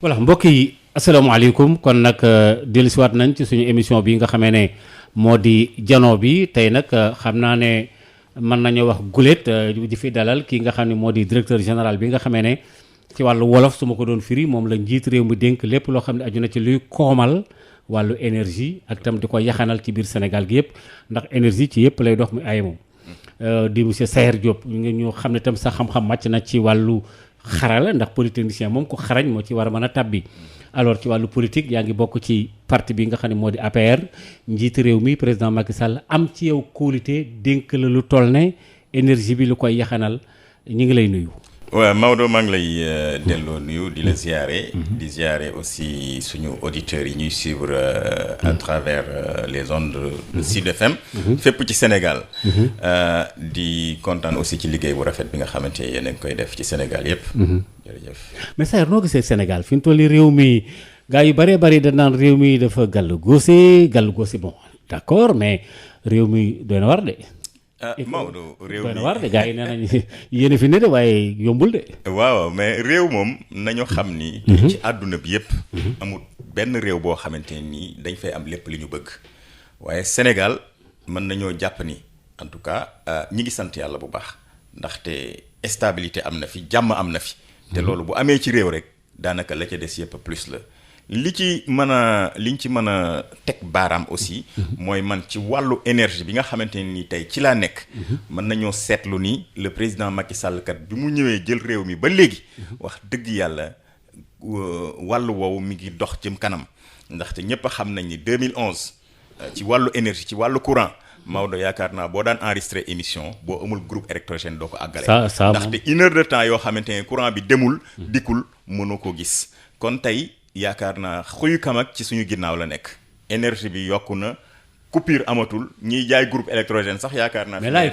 voilà mbokk yi asalaamaaleykum kon nag dellusiwaat nañ ci suñu émission bi nga xamee ne moo di jano bi tey nag xam naa ne mën nañoo wax gulet di fi dalal kii nga xam ne moo di directeur général bi nga xamee ne ci wàllu wolof su ma ko doon firi moom la njiit réew mi dénk lépp loo xam ne aju na ci luy koomal wàllu énergie ak tam di ko yaxanal ci biir Sénégal gi yëpp ndax énergie ci yëpp lay dox muy ay moom di monsieur Saer Diop ñu xam ne tam sa xam-xam màcc na ci wàllu xarala ndax polytechnicien moom ko xarañ moo ci war a mën a tabbi alors ci wàllu politique yaa ngi bokk ci parti bi nga xam ne moo di APR njiiti réew mi président Macky Sall am ci yow kóolute dénk la lu toll ne énergie bi lu koy yaxanal ñu ngi lay nuyu. waaw Maodo maa ngi lay delloo nuyu di la ziare. di ziare aussi suñu auditeurs yi ñuy suivre à travers les ondes de Sud FM. fépp ci Sénégal. di kontaan aussi ci liggéey bu rafet bi nga xamante ne yéen a ngi koy def ci Sénégal yëpp. jërëjëf. mais Saer noo gisee Sénégal fi mu toll nii réew mi gars yu bëree bëri dañ naan réew mi dafa gàllu góose bon d'accord mais réew mi doy na war de. Maodo réew mi war de gars yi nee nañ yéen fi ne de waaye yombul de. waaw mais réew moom nañu xam ni. ci àdduna bi yëpp. amul benn réew boo xamante ni dañ fay am lépp li ñu bëgg. waaye Sénégal mën nañoo jàpp ni en tout cas ñi ngi sant yàlla bu baax ndaxte stabilité am na fi jàmm am na fi. te loolu bu amee ci réew rek daanaka la ca des yëpp plus la. liñ ci mën a teg baaraam aussi mooy man ci wàllu énergie bi nga xamante ni tey ci laa nekk mën nañoo seetlu ni le président Macky Sall kat bi mu ñëwee jël réew mi ba léegi wax dëgg yàlla wàllu woowu mi ngi dox jëm kanam ndaxte ñëpp a xam nañ ni 2011 ci wàllu énergie ci wàllu courant Maodo yaakaar naa boo daan enregistré émission boo amul groupe électrogène doo ko àggale ndaxte une heure de temps yoo xamante ne courant bi demul dikkul mënoo ko gis kon tey yaakaar naa xuyu kamak ci suñu ginnaaw la nekk énergie bi yokku na coupure amatul ñiy jaay groupe électrogène sax yaakaar naa. mais là il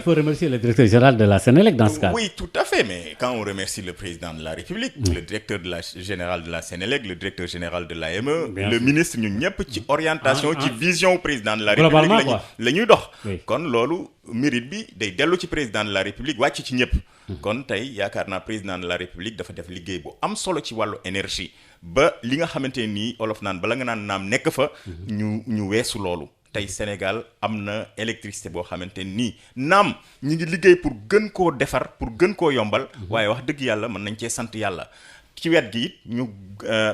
faut remercier le directeur général de la Sénélec dans ce cas. oui tout à fait mais quand on remercie le président de la République. le directeur général de la Sénélec le directeur général de l'AME. le ministre ñun ñëpp ci orientation. ci vision président de la République. la ñuy dox. kon loolu mérite bi day dellu ci président de la République wàcc ci ñëpp. kon tey yaakaar naa président de la République dafa def liggéey bu am solo ci wàllu énergie. ba li nga xamante nii olof naan bala nga naan naam nekk fa ñu weesu loolu tey Sénégal am na électricité boo xamante nii naam ñi ngi liggéey pour gën koo defar pour gën koo yombal waaye wax dëgg yàlla mën nañ cee sant yàlla ci wet gi it ñu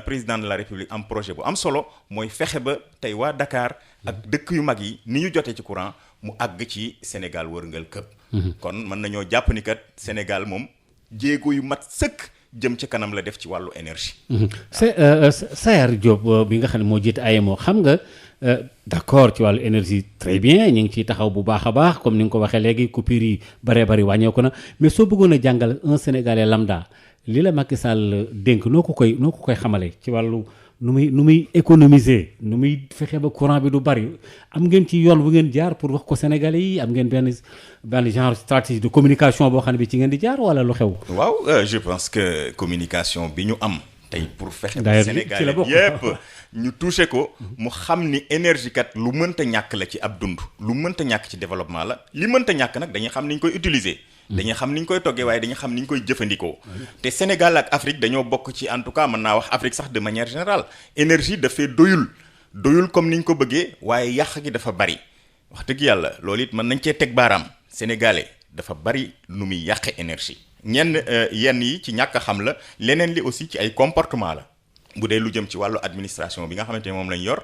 président de la République am projet bu am solo mooy fexe ba tey waa Dakar ak dëkk yu mag yi ni ñu jotee ci courant mu àgg ci Sénégal wërngal këpp kon mën nañoo jàpp ni kat Sénégal moom jéego yu mat sëkk jëm ci kanam la def ci wàllu énergie. Saer Diop bi nga xam ne moo jiite AEMO xam nga d'accord ci wàllu énergie très bien ñu ngi ciy taxaw bu baax a baax comme ni nga ko waxee léegi coupure yi bëree bëri wàññeeku na mais soo bëggoon a jàngal un Sénégalais lambda li la Macky Sall dénk noo ko koy xamale ci wàllu nu muy économiser nu muy fexe ba courant bi du bari am ngeen ci yoon bu ngeen jaar pour wax ko Sénégalais yi am ngeen benn genre stratégie de communication boo xam ne bi ci ngeen di jaar wala lu xew. waaw je pense que communication bi ñu am tey pour fexe ba Sénégalais yépp ñu touché ko mu xam ni énergie kat lu mënta ñàkk la ci ab dund lu mënta ñàkk ci développement la li mënta ñàkk nag dañuy xam ni ñu koy utiliser. dañuy xam ni ñu koy toggee waaye dañuy xam ni ñu koy jëfandikoo te Sénégal ak Afrique dañoo bokk ci en tout cas mën naa wax Afrique sax de manière générale énergie dafay doyul comme ni ñu ko bëggee waaye yàq gi dafa bari wax dëgg yàlla loolu it mën nañ cee teg baaraam sénégalais dafa bari nu muy yàqe énergie yenn yi ci ñàkk a xam la leneen li aussi ci ay comportement la bu dee lu jëm ci wàllu administration bi nga xamante ne moom lañ yor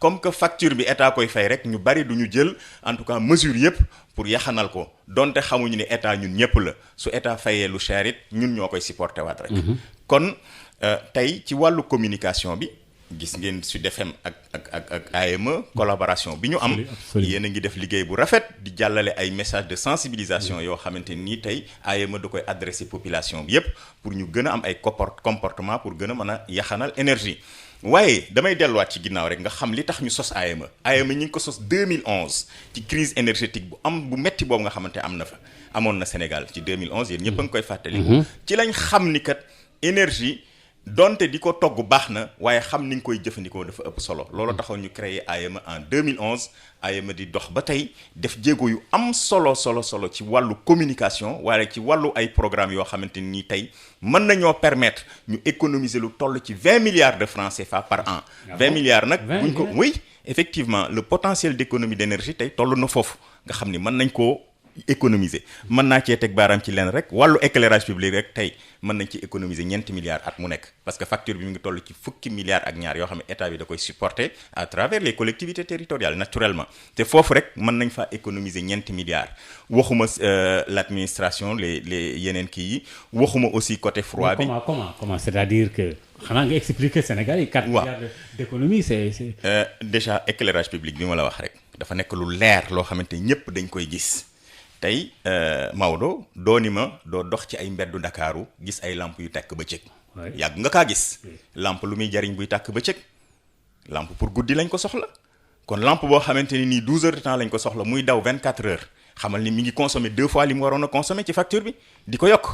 comme que facture bi état koy fay rek ñu bari du ñu jël en tout cas mesure yépp pour yaxanal ko donte xamuñu ne état ñun ñëpp la su état fayee lu cher it ñun ñoo koy supporté waat rek. kon tey ci wàllu communication bi gis ngeen Sud FM ak AME collaboration bi ñu am. yéen a ngi def liggéey bu rafet di jàllale ay message de sensibilisation yoo xamante nii tey AME da koy adressé population bi yépp pour ñu gën a am ay comportement pour gën a mën a yaxanal énergie. waaye damay delluwaat ci ginnaaw rek nga xam li tax ñu sos AME ñi ngi ko sos 2011 ci crise énergétique bu metti boobu nga xamante amoon na Sénégal ci 2011 yéen ñëpp a ngi koy fàttali. ci lañ xam ni kat énergie donte di ko togg baax na waaye xam ni nga koy jëfandikoo dafa ëpp solo loolu taxoon ñu créé AEME en 2011 AEME di dox ba tey def jéego yu am solo ci wàllu communication waaye ci wàllu ay programmes yoo xamante ni tey mën nañoo permettre ñu économiser lu toll ci 20 milliards de francs CFA par an. 20 milliards nag buñ ko oui effectivement le potentiel d'économie d'énergie tey toll na foofu nga xam ni mën nañ koo économiser mën naa cee teg baaraam ci leen rek wàllu éclairage public rek tey mën nañ ci économiser 9 milliards at mu nekk parce que facture bi mu ngi toll ci fukki milliards ak ñaar yoo xam ne état bi da koy supporter à travers les collectivités territoriales naturellement te foofu rek mën nañ faa économiser 9 milliards waxuma l'administration les yeneen kii yi waxuma aussi côté froid bi. comment c'est-à-dire que xanaa nga expliquer Sénégal yi 4 milliards d'économie c'est déjà éclairage public bi ma la wax rek dafa nekk lu leer loo xamante ñëpp dañ koy gis. tey Maodo dooni ma doo dox ci ay mbeddu Ndakaaru gis ay lampe yu tàkk bëccëg yàgg nga kaa gis lampe lu muy jariñ buy tàkk bëccëg lampe pour guddi lañ ko soxla kon lampe boo xamante ni nii 12 heures de temps lañ ko soxla muy daw 24 heures xamal ni mi ngi consommer 2 fois li mu waroon a consommer ci facture bi di ko yokk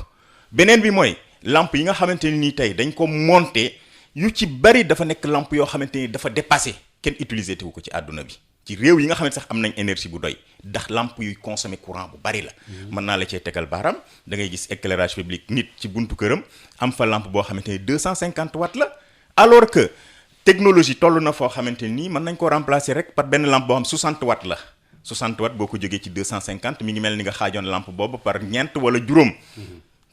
beneen bi mooy lampe yi nga xamante ni nii tey dañ ko monter yu ci bari dafa nekk lampe yoo xamante ni dafa dépassé kenn utiliser tewu ko ci àdduna bi ci réew yi nga xamante sax am nañ énergie bu doy ndax lampe yuy consommer courant bu bari la mën naa la cee tegal baaraam da ngay gis éclairage public nit ci buntu këram am fa lampe boo xamante ni 250 watts la alors que technologie toll na foo xamante nii mën nañ ko remplacer rek par benn lampe boo xam 60 watts la 60 watts boo ko jógee ci 250 mi ngi mel ni nga xaajoon lampe boobu par ñeent wala juróom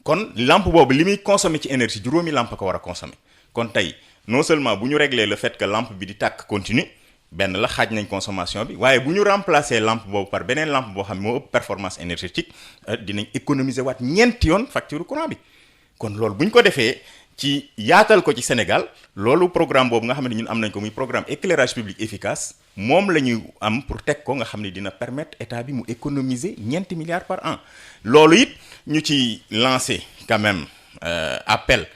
kon lampe boobu li muy consommer ci énergie juróomi lampe ko war a consommer kon tey non seulement bu ñu régler le fait que lampe bi di tàkk continue benn la xaaj nañ consommation bi waaye bu ñu remplacer lampe boobu par beneen lampe boo xam ne moo ëpp performance énergétique dinañ économiser waat ñeenti yoon facture courant bi kon loolu bu ñu ko defee ci yaatal ko ci Sénégal loolu programme boobu nga xam ne ñun am nañ ko muy programme éclairage public efficace moom la ñu am pour teg ko nga xam ne dina permettre état bi mu économiser 9 milliards par an loolu it ñu ci lancer quand même appel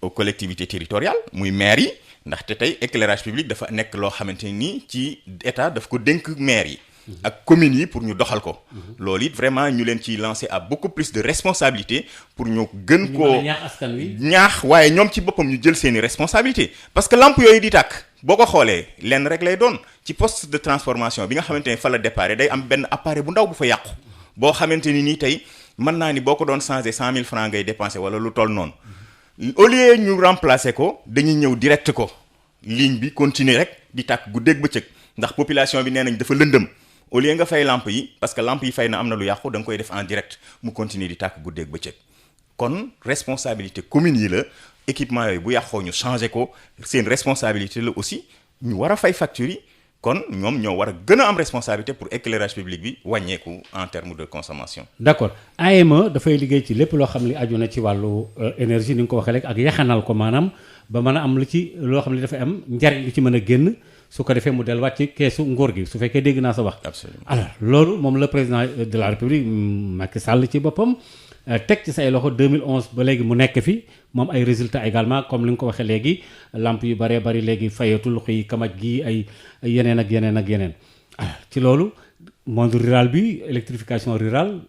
aux collectivités territoriales muy maire yi ndaxte tey éclairage public dafa nekk loo xamante ni ci état daf ko dénk maire yi ak communes yi pour ñu doxal ko loolu it vraiment ñu leen ciy lancer à beaucoup plus de responsabilité pour ñu gën koo ñaax waaye ñoom ci boppam ñu jël seeni responsabilité parce que lampe yooyu di tàkk boo ko xoolee lenn rek lay doon ci poste de transformation bi nga xamante ne fa la départ day am benn appareil bu ndaw bu fa yàqu boo xamante ni nii tey mën naa ni boo ko doon changer 100 000 francs ngay dépenser wala lu toll noonu au lieu ñu remplacer ko dañuy ñëw direct ko ligne bi continuer rek di tàkk guddeeg bëccëg ndax population bi nee nañ dafa lëndëm au lieu nga fay lampe yi parce que lampe yi fay na am na lu yàqu da nga koy def en direct mu continuer di tàkk guddeeg bëccëg kon responsabilité commune yi la équipement yooyu bu yàqoo ñu changer ko seen responsabilité la aussi ñu war a fay facture yi kon ñoom ñoo war a gën a am responsabilité pour éclairage public bi wàññeeku en termes de consommation. d'accord AEME dafay liggéey ci lépp loo xam ne aju na ci wàllu énergie ni nga ko waxee rek ak yaxanal ko maanaam ba mën a am lu ci loo xam ne dafay am njariñ lu ci mën a génn su ko defee mu delluwaat ci keesu nguur gi su fekkee dégg naa sa wax. absolument alors loolu moom le président de la république Macky Sall ci boppam teg ci say loxo 2011 ba léegi mu nekk fi moom ay résultats également comme li nga ko waxee léegi lamp yu bëree bëri léegi fayatul xëy kamaj gi ay yeneen ak yeneen ak yeneen ci loolu monde rural bi électrification rurale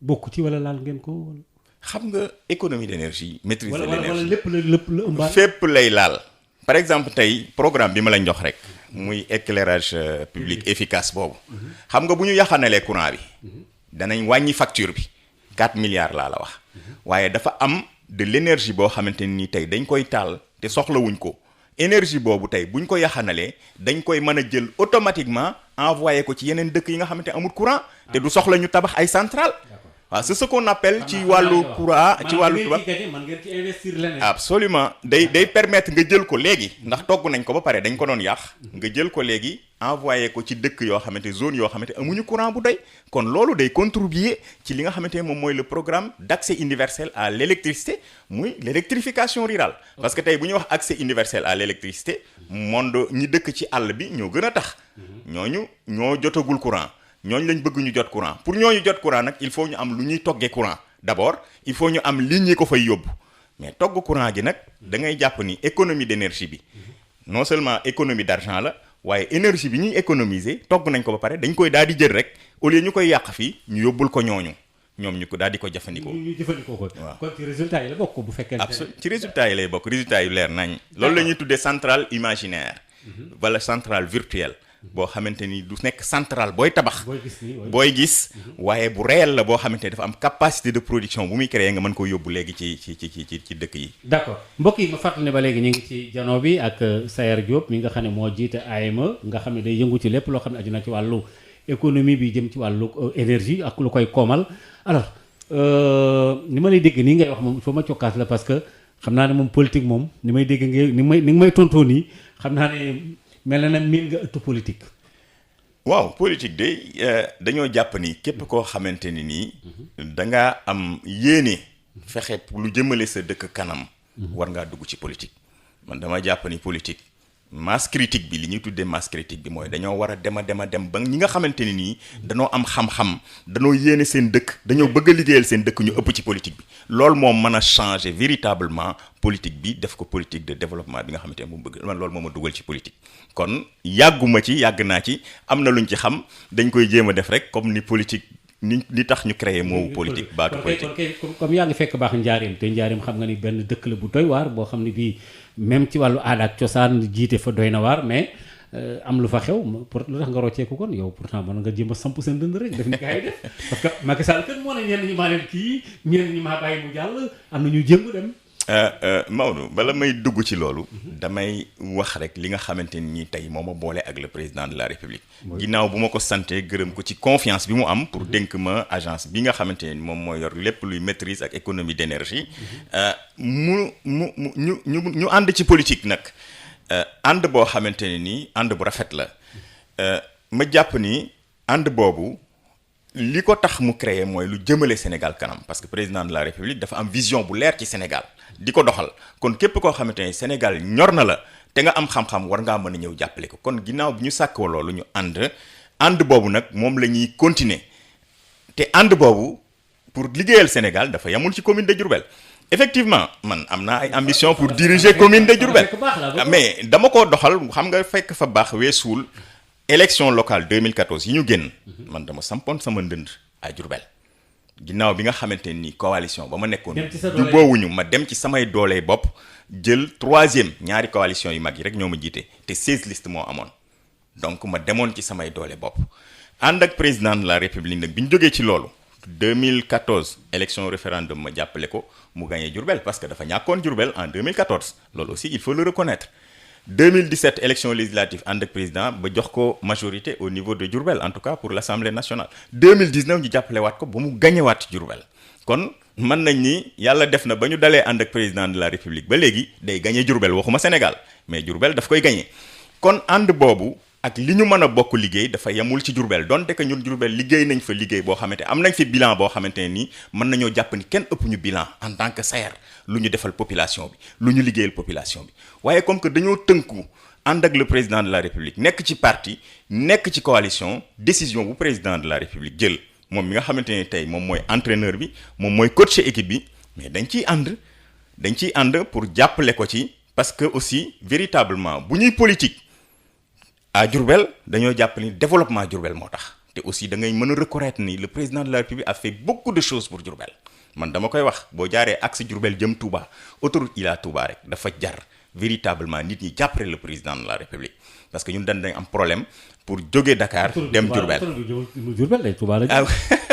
bokku ci wala laal ngeen ko. xam nga économie d'énergie maîtrise de l'énergie wala lépp la ëmbaal fépp lay laal. par exemple tey programme bi ma lañ jox rek muy éclairage public efficace boobu xam nga bu ñu yaxanalee courant bi danañ wàññi facture bi 4 milliards laa la wax waaye dafa am de l'énergie boo xamante ni tey dañ koy taal te soxlawuñ ko énergie boobu tey buñ ko yaxanalee dañ koy mën a jël automatiquement envoyé ko ci yeneen dëkk yi nga xamante amul courant te du soxla ñu tabax ay centrale waaw c'est ce qu'on appelle ci wàllu courant ci wàllu tubaab absolument day permettre nga jël ko léegi ndax togg nañ ko ba pare dañ ko doon yàq nga jël ko léegi envoyé ko ci dëkk yoo xamante zone yoo xamante amuñu courant bu doy kon loolu day contribuer ci li nga xamante moom mooy le programme d'accès universel à l'électricité muy l'électrification rurale parce que tey bu ñuy wax accès universel à l'électricité monde ñi dëkk ci àll bi ñoo gën a tax ñooñu ñoo jotagul courant ñooñu lañ bëgg ñu jot courant pour ñooñu jot courant nag il faut ñu am lu ñuy toggee courant d'abord il faut ñu am ligne yi ko fay yóbbu mais togg courant gi nag da ngay jàpp ni économie d'énergie bi non seulement économie d'argent la waaye énergie bi ñuy économiser togg nañ ko ba pare dañ koy daal di jël rek au lieu ñu koy yàq fii ñu yóbbul ko ñooñu ñoom ñu ko daal di ko jëfandikoo. ñu jëfandikoo ko. waaw kon ci résultat yi la bokk bu fekkee. ci résultat yi lay bokk résultat yu leer nañ. loolu la ñuy tuddee centrale imaginaire. wala centrale virtuelle. boo xamante ni du nekk centrale booy tabax. booy gis waaye bu réel la boo xamante ni dafa am capacité de production bu muy créer nga mën koo yóbbu léegi ci dëkk yi. d'accord mbokk yi ma fàttali ne ba léegi ñu ngi ci jano bi ak Sayer Diop mi nga xam ne moo jiite AME nga xam ne day yëngu ci lépp loo xam ne aju na ci wàllu économie bi jëm ci wàllu énergie ak lu koy koomal alors ni ma lay dégg nii ngay wax moom il faut ma cokkaas la parce que xam naa ne moom politique moom ni may dégg ni nga may tontoo nii xam naa ne mel na miin nga ëttu politique. waaw politique de dañoo jàpp ni képp koo xamante ni nii da ngaa am yéene fexe lu jëmale sa dëkk kanam. war ngaa dugg ci politique. man dama jàpp ni politique masse critique bi li ñuy tuddee masse critique bi mooy dañoo war a dem ba ñi nga xamante ni nii danoo am xam-xam danoo yéene seen dëkk dañoo bëgg a liggéeyal seen dëkk ñu ëpp ci politique bi. loolu moom mën a changer véritablement politique bi def ko politique de développement bi nga xamante ne moom bëgg man loolu moo ma dugal ci politique. kon yàgg naa ci am na luñ ci xam dañ koy jéem a def rek comme ni politique ni tax ñu créer moowu politique baatu politique. comme yaa ngi fekk baax njaareem te njaareem xam nga ni benn dëkk la bu doy waar boo xam ne bii même ci wàllu aada ak cosaan jiite fa doy na waar mais am lu fa xew pour lu tax nga rocceeku kon yow pourtant mën nga jéem a samp seen dënd rek def ni gars yi def parce que Macky Sall kat moo ne ñenn ñi maa leen kii ñenn ñi maa bàyyi mu jàll am na ñu jéem dem. Maodo bala may dugg ci loolu damay wax rek li nga xamante ni tey moo ma boole ak le président de la république ginnaaw bu ma ko santee gërëm ko ci confiance bi mu am pour dénk ma agence bi nga xamante ni moom mooy yor lépp luy maîtrise ak économie d'énergie ñu ànd ci politique nag ànd boo xamante ne nii ànd bu rafet la ma jàpp ni ànd boobu li ko tax mu créer mooy lu jëmale Sénégal kanam parce que président de la république dafa am vision bu leer ci Sénégal di ko doxal kon képp koo xamante ne Sénégal ñor na la te nga am xam-xam war ngaa mën a ñëw jàppale ko kon ginnaaw bi ñu sàkkoo loolu ñu ànd boobu nag moom la ñuy continuer te ànd boobu pour liggéeyal Sénégal dafa yamul ci commune de Diourbel effectivement man am naa ay ambition pour diriger commune de Diourbel mais dama ko doxal xam nga fekk fa baax weesuul élection locale 2014 yi ñu génn man dama sampoon sama ndënd à Diourbel ginnaaw bi nga xamante ni coalition ba ma nekkoon jubboowuñu ma dem ci samay dooley bopp jël 3e ñaari coalition yu mag yi rek ñoo ma jiite te 16 listes moo amoon donc ma demoon ci samay doole bopp ànd ak président de la république nag bi ñu jógee ci loolu 2014 élection référendum ma jàppale ko mu gagné Diourbel parce que dafa ñàkkoon Diourbel en 2014 loolu aussi il faut le reconnaître 2017 élection législative ànd ak président ba jox ko majorité au niveau de Diourbel en tout cas pour l'Assemblée nationale 2019 ñu jàppale waat ko ba mu gagné waat Diourbel kon mën nañ ni yàlla def na ba ñu dalee ànd ak président de la république ba léegi day gagné Diourbel waxuma Sénégal mais Diourbel daf koy gagné kon ànd boobu ak li ñu mën a bokk liggéey dafa yemul ci Diourbel donte que ñun Diourbel liggéey nañ fa liggéey boo xamante am nañ fi bilan boo xamante ne nii mën nañoo jàpp ni kenn ëpp ñu bilan en tant que Sayer lu ñu defal population bi lu ñu liggéeyal population bi waaye comme que dañoo tënku ànd ak le président de la république nekk ci parti nekk ci coalition décision bu président de la république jël moom mi nga xamante ne tey moom mooy entraîneur bi moom mooy coacher équipe bi mais dañ ciy ànd pour jàppale ko ci parce que aussi véritablement bu ñuy politique à Diourbel dañoo jàpp ni développement Diourbel moo tax te aussi da ngay mën a reconnaître ni le président de la République a fait beaucoup de choses pour Diourbel man dama koy wax boo jaaree axe Diourbel jëm Touba autoroute Ila Touba rek dafa jar véritablement nit ñi jàppale le président de la République parce que ñun dañ am problème pour jóge Dakar dem Diourbel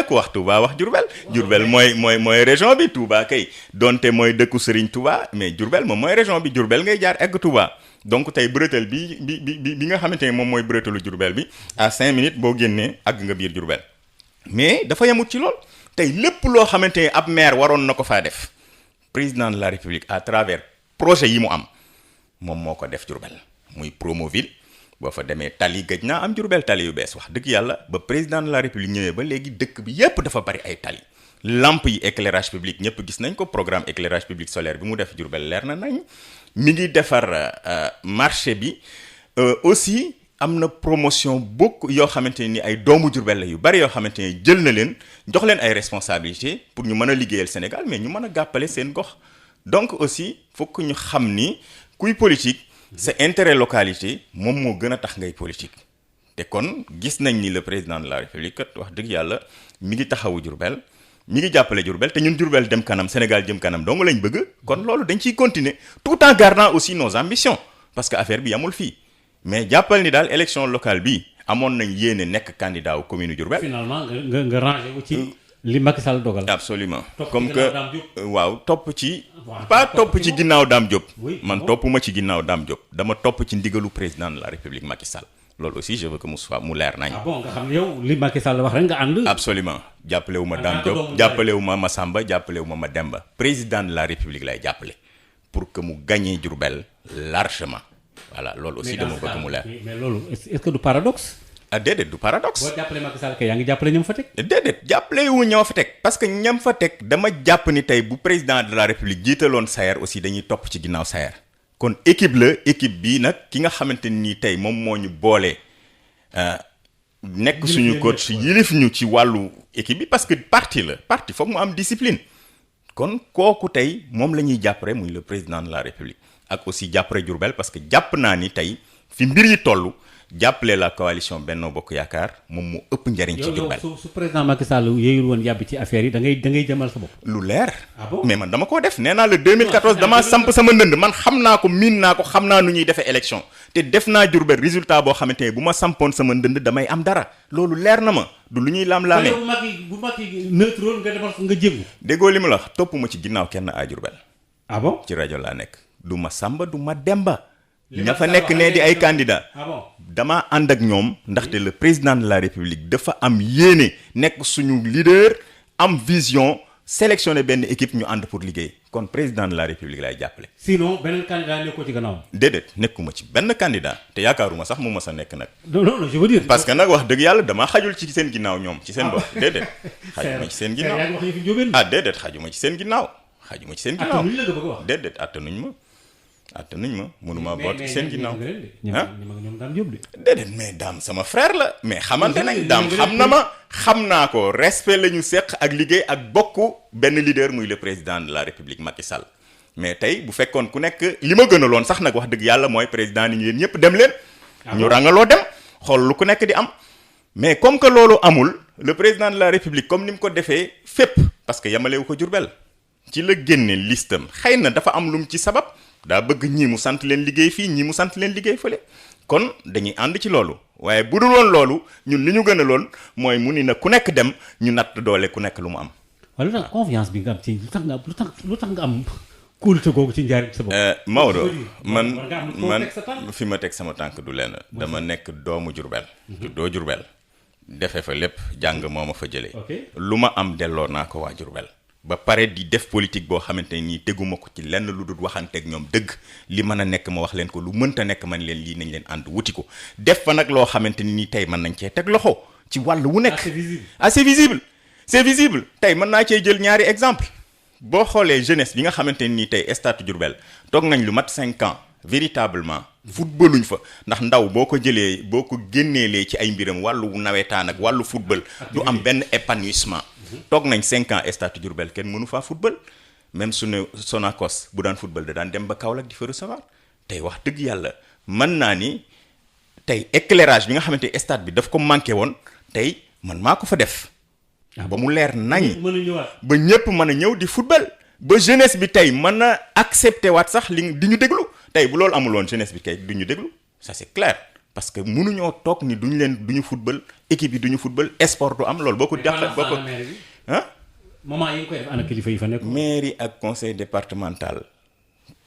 ku wax Touba wax Diourbel Diourbel mooy région bi Touba kay donte mooy dëkku Serigne Touba mais Diourbel moom mooy région bi Diourbel ngay jaar egg Touba donc tey bretelle bi nga xamante ne moom mooy bretelu Diourbel bi à 5 minutes boo génnee àgg nga biir Diourbel mais dafa yemut ci lool tey lépp loo xamante ne ab maire waroon na ko faa def président de la République à travers projet yi mu am moom moo ko def Diourbel muy Promoville boo fa demee tali gëj naa am Diourbel tali yu bees wax dëgg yàlla ba président de la République ñëwee ba léegi dëkk bi yépp dafa bari ay tali lampe yi éclairage public ñëpp gis nañ ko programme éclairage public solaire bi mu def Diourbel leer na nañ mi ngi defar marché bi aussi am na promotion bokk yoo xamante ni ay doomu Diourbel la yu bari yoo xamante ni jël na leen jox leen ay responsabilités pour ñu mën a liggéeyal Sénégal mais ñu mën a gàppale seen gox donc aussi fokk ñu xam ni kuy politique sa intérêt localité moom moo gën a tax ngay politique te kon gis nañ ni le président de la République kat wax dëgg yàlla mi ngi taxawu Diourbel ñi ngi jàppale Diourbel te ñun Diourbel dem kanam Sénégal jëm kanam dong lañ bëgg kon loolu dañ ciy continuer tout en gardant aussi nos ambitions parce que affaire bi yamul fii mais jàppal ni daal élection locale bi amoon nañ yéene nekk candidat wu commune Diourbel. finalement nga rangé wu ci li Macky Sall dogal. absolument comme que waaw topp ci. pas topp ci ginnaaw Dame Diop. man toppuma ci ginnaaw Dame Diop dama topp ci ndigalu président de la République Macky Sall. loolu aussi je veux que mu leer nañ. ah bon nga xam ne yow li Macky Sall wax rek nga ànd. absolument jàppale wu ma Dame Diop jàppale wu ma Massamba jàppale wu ma Mademba président de la République lay jàppale pour que mu gagné Diourbel largement voilà loolu aussi dama bëgg mu leer. mais loolu est-ce que du paradoxe. ah déedéet du paradoxe. boo jàppale Macky Sall kay yaa ngi jàppale ñam fa teg. déedéet jàppale wu ñoo fa teg parce que ñam fa teg dama jàpp ni tey bu président de la République jiitaloon Sayer aussi dañuy topp ci ginnaaw Sayer. kon équipe la équipe bii nag ki nga xamante ni tey moom moo ñu boole nekk suñu coach yilif ñu ci wàllu équipe bi parce que parti foog mu am discipline kon kooku tey moom la ñuy jàppale muy le président de la République ak aussi jàppale Diourbel parce que jàpp naa ni tey fi mbir yi toll jàppale la coalition Benno Bokk Yaakaar moom mu ëpp njariñ ci Diourbel. su président Macky Sall yéeyul woon yàbbi ci affaire yi da ngay jëmal sa bopp. lu leer. ah bon mais man dama koo def nee naa le 2014 damaa samp sama ndënd man xam naa ko miin naa ko xam naa nu ñuy defee élection te def naa Diourbel résultat boo xamante ne bu ma sampoon sama ndënd damay am dara loolu leer na ma du lu ñuy lam-laamee. bu Macky neutre nga defal nga jéngu. déggoo li ma la wax topp ma ci ginnaaw kenn à Diourbel. ah bon ci rajo laa nekk du ma Samba du ma Demba. ña fa nekk ne di ay candidat dama ànd ak ñoom ndaxte le président de la République dafa am yéene nekk suñu leader am vision sélectionner benn équipe ñu ànd pour liggéey kon président de la République lay jàppale. sinon beneen candidat nekkoo ci gannaaw. déedéet nekkuma ci benn candidat te yaakaaruma sax mu mës a nekk nag. non je veux dire. parce que nag wax dëgg yàlla dama xajul ci seen ginnaaw ñoom ci seen bopp déedéet. xajuma ci seen ginnaaw ah déedéet xajuma ci seen ginnaaw. xajuma ci seen ginnaaw attanuñ la nga bëgg a wax. déedéet attanuñ ma mënuma boot ci seen ginnaaw déedéet mais Dame sama frère la mais xamante nañ Dame xam na ma xam naa ko respect la ñu seq ak liggéey ak bokk benn leader muy le président de la République Macky Sall mais tey bu fekkoon ku nekk li ma gënaloon sax nag wax dëgg yàlla mooy président ni ñu yéen ñëpp dem leen ñu rangaloo dem xool lu ku nekk di am mais comme que loolu amul le président de la République comme ni mu ko defee fépp parce que yamalewu ko Diourbel ci la génne listam xëy na dafa am lu mu ci sabab daa bëgg ñii mu sant leen liggéey fii ñii mu sant leen liggéey fële kon dañuy ànd ci loolu waaye bu dul woon loolu ñun li ñu gën a lool mooy mu ni na ku nekk dem ñu natt doole ku nekk lu mu am. waaye lu tax confiance bi nga am ci lu tax nga am kóolute googu ci njaariñ sa bopp. Maodo man fi ma teg sama tànk du lenn dama nekk doomu Diourbel. juddoo Diourbel defee fa lépp jàng moo ma fa jëlee. lu ma am delloo naa ko waa Diourbel. ba pare di def politique boo xamante nii teguma ko ci lenn lu dul waxanteeg ñoom dëgg li mën a nekk ma wax leen ko lu mënta nekk man leen lii nañ leen ànd wuti ko def fa nag loo xamante ni tey mën nañ cee teg loxo ci wàll wu nekk. c'est visible tey mën naa cee jël ñaari exemple boo xoolee jeunesse bi nga xamante ni tey stade Diourbel toog nañ lu mat 5 ans véritablement footballuñ fa ndax ndaw boo ko jëlee boo ko génneelee ci ay mbiram wàllu nawetaan ak wàllu football du am benn épanouissement. toog nañ 5 ans stade Diourbel kenn mënu faa football même suñu Sonacos bu daan football da daan dem ba Kaolack di fa recevoir tey wax dëgg yàlla mën naa ni tey éclairage bi nga xamante stade bi daf ko manqué woon tey man maa ko fa def. ba mu leer nañ ba ñëpp mën a ñëw di football ba jeunesse bi tey mën a accepté waat sax li di ñu déglu tey bu loolu amul woon jeunesse bi kay du ñu déglu ça c'est clair. parce que mënuñoo toog ni duñu football équipe yi duñu football sport du am loolu boo ko jàpp boo ko ah moment yi nga koy def ana kilifa yi fa nekk mairie ak conseil départemental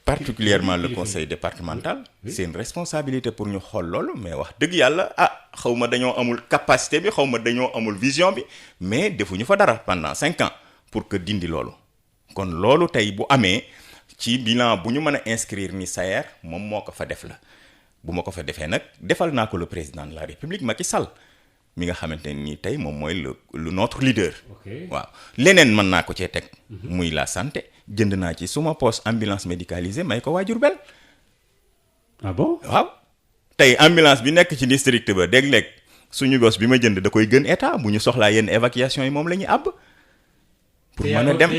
particulièrement le conseil départemental c'est une responsabilité pour ñu xool loolu mais wax dëgg yàlla xaw ma dañoo amul capacité bi xaw ma dañoo amul vision bi mais defuñu fa dara pendant 5 ans pour que dindi loolu kon loolu tey bu amee ci bilan bu ñu mën a inscrire ni Sayer moom moo ko fa def la bu ma ko fa defee nag defal naa ko le président de la République Macky Sall mi nga xamante ni tey moom mooy le notre leader. waaw leneen mën naa ko cee teg. muy la santé jënd naa ci suma poste ambulance médicalisée may ko waa Diourbel. ah bon waaw tey ambulance bi nekk ci district ba dégg-léeg suñu bos bi ma jënd da koy gën état bu ñu soxlaa yenn évacuation yi moom la ñuy àbb. pour mën a dem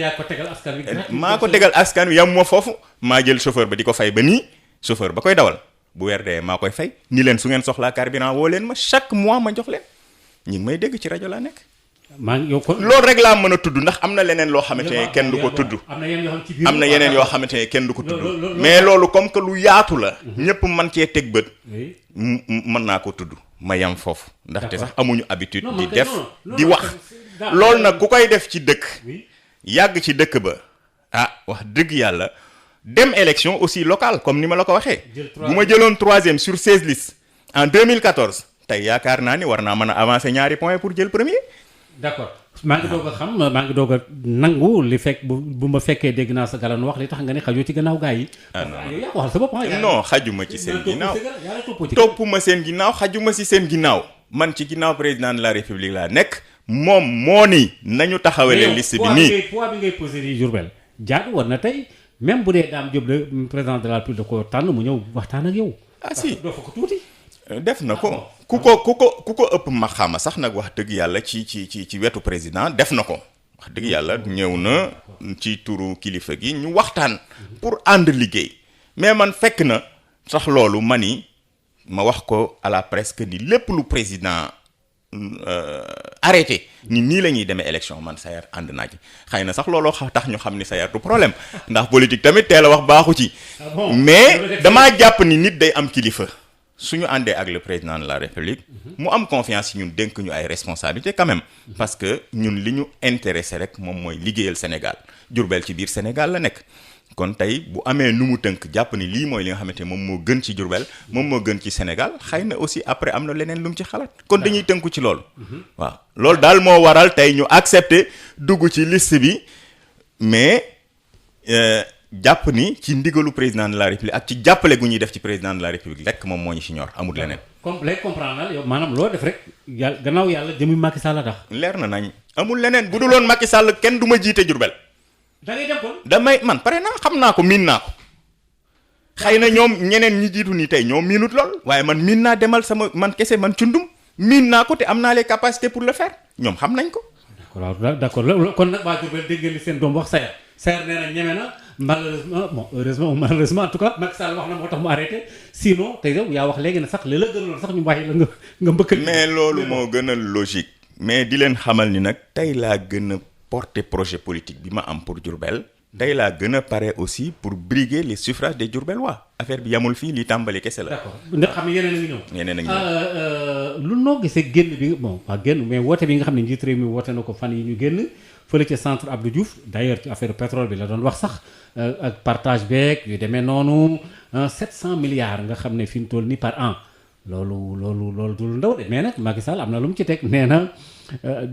maa ko tegal askan wi yam moo foofu maa jël chauffeur ba di ko fay ba nii chauffeur ba koy dawal. bu weer dee maa koy fay ni leen su ngeen soxlaa carburant woo leen ma chaque mois ma jox leen ñi ngi may dégg ci rajo laa nekk. maa ngi yow kon loolu rek laa mën a tudd ndax am na leneen loo xamante ne kenn du ko tudd. am na yeneen yoo xamante ne kenn du ko tudd. mais loolu comme que lu yaatu la. ñëpp mën cee teg bët. mën naa ko tudd ma yam foofu. ndaxte sax amuñu habitude. di def di wax. loolu nag ku koy def ci dëkk. yàgg ci dëkk ba. wax dëgg yàlla dem élection aussi locale comme ni ma la ko waxee. bu ma jëloon 3e sur 16 listes en 2014 tey yaakaar naa ni war naa mën a avancer ñaari points pour jël premier. d'accord maa ngi doog a xam maa ngi doog a nangu li fekk bu ma fekkee dégg naa sa galan wax li tax nga ne xajoo ci gannaaw gaa yi. yaa ko waxal sa bopp non xajuma ci seen ginnaaw toppuma seen ginnaaw xajuma si seen ginnaaw man ci ginnaaw président de la république laa nekk moom moo ni nañu taxawalee liste bi nii poids bi ngay posé di Diourbel jaadu war na tey même bu dee Dame Diop le président de la république da ko tànn mu ñëw waxtaan ak yow. Si doo fa ko tuuti. def na ko ku ko ëpp ma xama sax nag wax dëgg yàlla ci wetu président def na ko wax dëgg yàlla ñëw na ci turu kilifa gi ñu waxtaan pour ànd liggéey mais man fekk na sax loolu ma wax ko à la presse que ni lépp lu président arrêté ni nii la ñuy demee élection man Sayer ànd naa ci xëy na sax looloo tax ñu xam ni Sayer du problème ndax politique tamit teel a wax baaxu ci mais damaa jàpp ni nit day am kilifa suñu àndee ak le président de la république mu am confiance ci ñun dénk ñu ay responsabilités quand même parce que ñun li ñu intéressé rek moom mooy liggéeyal Sénégal Diourbel ci biir Sénégal la nekk kon tey bu amee nu mu tënk jàpp ni lii mooy li nga xamante ne moom moo gën ci Diourbel moom moo gën ci Sénégal xëy na aussi après am na leneen lu mu ci xalaat kon dañuy tënku ci loolu waaw loolu daal moo waral tey ñu accepter dugg ci liste bi mais jàpp ni ci ndigalu président de la république ak ci jàppale gu ñuy def ci président de la république rek moom moo ñu ci ñor amul leneen. lay comprendre yow maanaam loo def rek yàlla gannaaw yàlla jëmi Macky Sall la tax. leer na nañ amul leneen bu duloon Macky Sall kenn du ma jiite Diourbel. da ngay dem kon. damay man pare naa xam naa ko miin naa ko xëy na ñoom ñeneen ñi jiitu nii tey ñoom miinut lool waaye man miin naa demal sama man kese man cundum miin naa ko te am naa les capacités pour le faire ñoom xam nañ ko. d'accord kon nag waa Diourbel dégg ngeen li seen doom wax Sayer nee na ñeme na malheureusement bon heureusement ou malheureusement en tout cas Macky Sall wax na moo tax mu arrêté sinon tey yow yaa wax léegi ne sax li la gënaloon sax ñu bàyyi la nga mbëkkal. mais loolu moo gën a logique. mais di leen xamal ni nag tey laa gën a porter projet politique bi ma am pour Diourbel tey laa gën a pare aussi pour briguer les suffrages des Diourbellois affaire bi yamul fii li tàmbali kese la. d'accord ndax xam ne yeneen a ngi ñëw. yeneen a ngi ñëw lu noo gisee génn bi bon pas génn mais woote bi nga xam ne njiit réew mi woote na ko fan yi ñu génn. fële ca centre Abdou Diouf d'ailleurs ci affaire pétrole bi la doon wax sax ak partage beeg yu demee noonu 700 milliards nga xam ne fi mu toll nii par an loolu du lu ndaw de mais nag Macky Sall am na lu mu ci teg nee na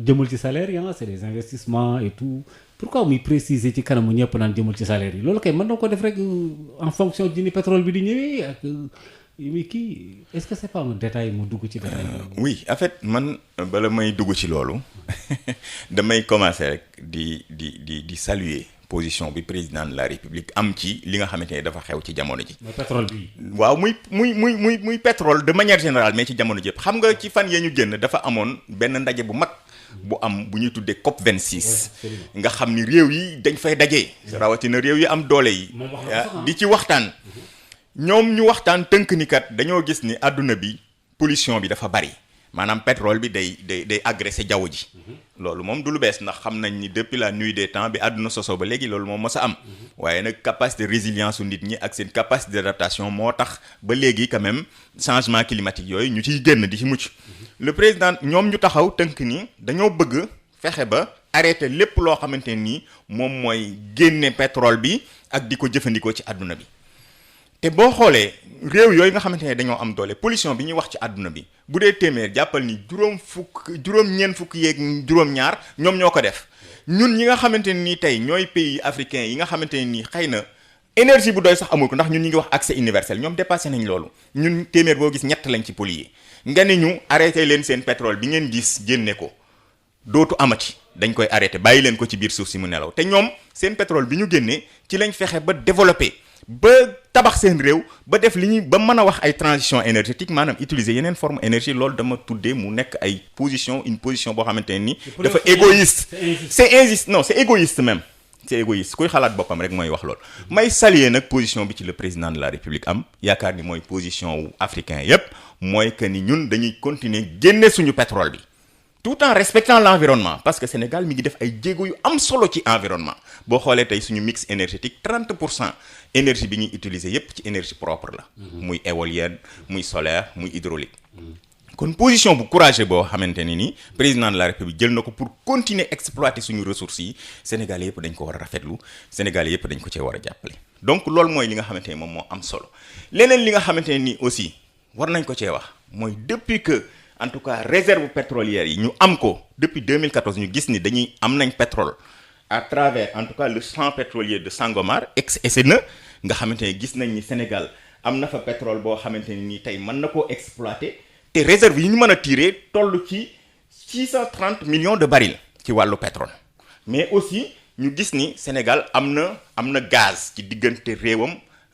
jëmul ci salaire yi c'est des investissements et tout pourquoi muy préciser ci kanamu ñëpp naan jëmul ci salaire yi loolu kay mën na ko def rek en fonction di ni pétrole bi di ñëwee ak mi kii est-ce que c'est pas un détail mu dugg ci détail oui en fait man bala may dugg ci loolu damay commencer rek di saluer position bi président de la république am ci li nga xamante ne dafa xew ci jamono ji. mooy pétrole bi. waaw muy pétrole de manière générale mais ci jamono ji yëpp xam nga ci fan yee ñu génn dafa amoon benn ndaje bu mag bu am bu ñuy tuddee COP 26. nga xam ni réew yi dañ fay daje. rawatina réew yi am doole yi. di ci waxtaan. ñoom ñu waxtaan tënk ni kat dañoo gis ni àdduna bi pollution bi dafa bari maanaam pétrole bi day agressé jaww ji loolu moom du lu bees ndax xam nañ ni depuis la nuit des temps bi àdduna soso ba léegi loolu moom mës a am waaye nag capacité de résilience su nit ñi ak seen capacité d'adaptation moo tax ba léegi quand même changement climatique yooyu ñu ciy génn di ci mucc le président ñoom ñu taxaw tënk ni dañoo bëgg fexe ba arrêté lépp loo xamante ni moom mooy génne pétrole bi ak di ko jëfandikoo ci àdduna bi te boo xoolee réew yooyu nga xamante ne dañoo am doole pollution bi ñuy wax ci àdduna bi bu dee téeméer jàppal ni juróom-ñeent fukk yeeg juróom-ñaar ñoom ñoo ko def ñun ñi nga xamante ne nii tey ñooy pays africains yi nga xamante ne nii xëy na énergie bu doy sax amul ko ndax ñun ñi ngi wax accès universel ñoom dépassé nañ loolu ñun téeméer boo gis ñett lañ ci polluer nga ne ñu arrêté leen seen pétrole bi ngeen gis génne ko dootu amati dañ koy arrêté bàyyi leen ko ci biir suuf si mu nelaw te ñoom seen pétrole bi ñu génnee ci lañ fexe ba développé ba tabax seen réew ba def li ñuy ba mën a wax ay transition énergétique maanaam utiliser yeneen forme énergie loolu dama tuddee mu nekk ay une position boo xamante ne ni dafa égoïste c'est injuste non c'est égoïste même c'est égoïste kuy xalaat boppam rek mooy wax loolu may saluer nag position bi ci le président de la république am yaakaar ni mooy position wu africain yépp mooy que ni ñun dañuy continuer génne suñu pétrole bi tout en respectant l'environnement parce que Sénégal mi ngi def ay jéego yu am solo ci environnement boo xoolee tey suñu mix énergétique 30% énergie bi ñuy utiliser yépp ci énergie propre la. muy éolienne muy solaire muy hydraulique. kon position bu courageux boo xamante ni nii président de la République jël na ko pour continuer exploiter suñu ressources yi Sénégalais yépp dañ ko war a rafetlu Sénégalais yépp dañ ko cee war a jàppale. donc loolu mooy li nga xamante ni moom moo am solo leneen li nga xamante ne nii aussi war nañ ko cee wax mooy depuis que. en tout cas réserve pétrolière yi ñu am ko depuis 2014 ñu gis ni dañuy am nañ pétrole à travers en tout cas le champ pétrolier de Sangomar ex-SNE nga xamante ne gis nañ ni Sénégal am na fa pétrole boo xamante ne nii tey mën na koo exploiter te réserve yi ñu mën a tirer toll ci 630 millions de barils ci wàllu pétrole mais aussi ñu gis ni Sénégal am na gaz ci diggante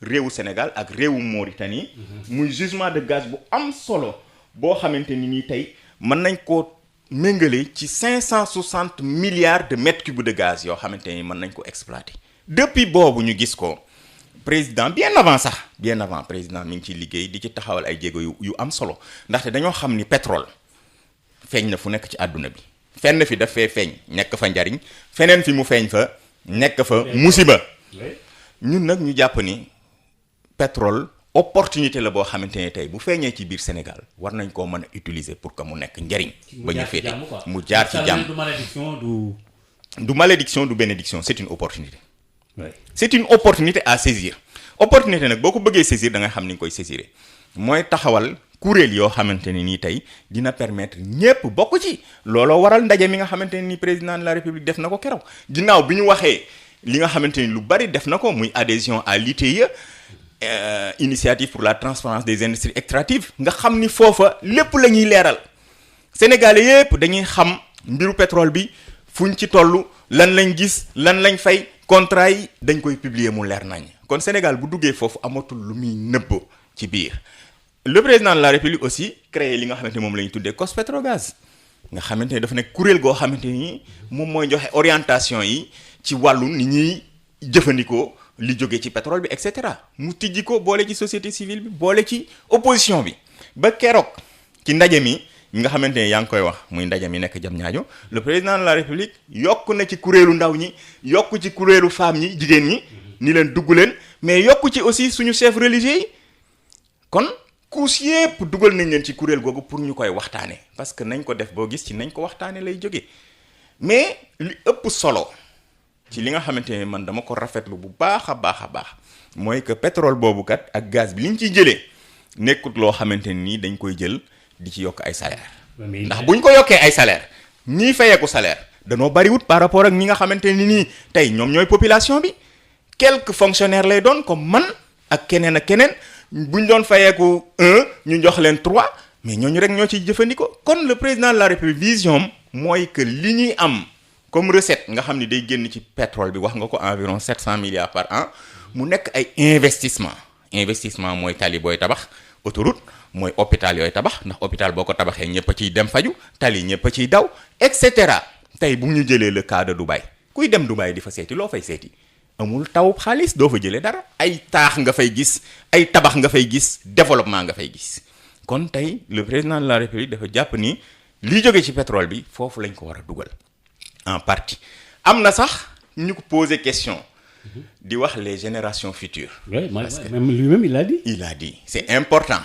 réewu Sénégal ak réewu Mauritanie muy gisement de gaz bu am solo boo xamante ni nii tey mën nañ koo méngale ci 560 milliards de mètres cubes de gaz yoo xamante ni mën nañ ko exploiter depuis boobu ñu gis ko président bien avant président mi ngi ciy liggéey di ci taxawal ay jéego yu am solo ndaxte dañoo xam ni pétrole feeñ na fu nekk ci àdduna bi fenn fi daf fee feeñ nekk fa njariñ feneen fi mu feeñ fa nekk fa musiba ñun nag ñu jàpp ni pétrole opportunité la boo xamante ne tey bu feeñee ci biir Sénégal war nañ koo mën a utiliser pour que mu nekk njariñ ba ñu féete mu jaar ci jàmm du malédiction du bénédiction c'est une opportunité c'est une opportunité à saisir opportunité nag boo ko bëggee saisir da nga xam ni nga koy saisir mooy taxawal kuréel yoo xamante ne nii tey dina permettre ñépp bokk ci looloo waral ndaje mi nga xamante ne nii président de la République def na ko keroog ginnaaw bi ñu waxee li nga xamante ni lu bari def na ko muy adhésion à l'ITIE initiative pour la transparence des industries extractives nga xam ni foofa lépp la ñuy leeral Sénégalais yépp dañuy xam mbiru pétrole bi fuñ ci toll lan lañ gis lan lañ fay contrat yi dañ koy publier mu leer nañ kon Sénégal bu duggee foofu amatul lu muy nëbb ci biir le président de la République aussi créé li nga xamante ni moom la ñu tuddee COS-Petrogaz nga xamante ni dafa nekk kuréel goo xamante ni moom mooy joxe orientation yi ci wàllu ni ñuy jëfandikoo li jóge ci pétrole bi et cetera mu tijji ko boole ci société civile bi boole ci opposition bi ba keroog ci ndaje mi nga xamante ne yaa ngi koy wax muy ndaje mi nekk Diamniadio le président de la République yokk na ci kuréelu ndaw ñi yokk ci kuréelu femmes ñi jigéen ñi ni leen dugg leen mais yokk ci aussi suñu chef religieux yi kon couche yépp dugal nañ leen ci kuréel googu pour ñu koy waxtaane parce que nañ ko def boo gis ci nañ ko waxtaane lay jóge mais li ëpp solo ci li nga xamante ne man dama ko rafetlu bu baax a baax mooy que pétrole boobu kat ak gaz bi li ñu ciy jëlee nekkut loo xamante ni dañ koy jël di ci yokk ay salaire ndax buñ ko yokkee ay salaire ñii fayeeku salaire danoo bariwut par rapport ak ñi nga xamante ni nii tey ñoom ñooy population bi quelques fonctionnaires lay doon comme man ak keneen buñ doon fayeeku 1 ñu jox leen 3 mais ñooñu rek ñoo ciy jëfandikoo kon le président de la République vision mooy que li ñuy am comme recette nga xam ni day génn ci pétrole bi wax nga ko environ 700 milliards par an mu nekk ay investissement mooy tali booy tabax autoroute mooy hôpital yooyu tabax ndax hôpital boo ko tabaxee ñëpp a ciy dem faju tali ñëpp a ciy daw et cetera tey bu ñu jëlee le cas de Dubaï kuy dem Dubaï di fa seeti loo fay seeti amul taw xaalis doo fa jëlee dara ay taax nga fay gis ay tabax nga fay gis développement nga fay gis kon tey le président de la République dafa jàpp ni li jóge ci pétrole bi foofu lañ ko war a dugal en partie am na sax ñu ko poser question di wax les générations futures. Oui, même lui-même il a dit. C'est important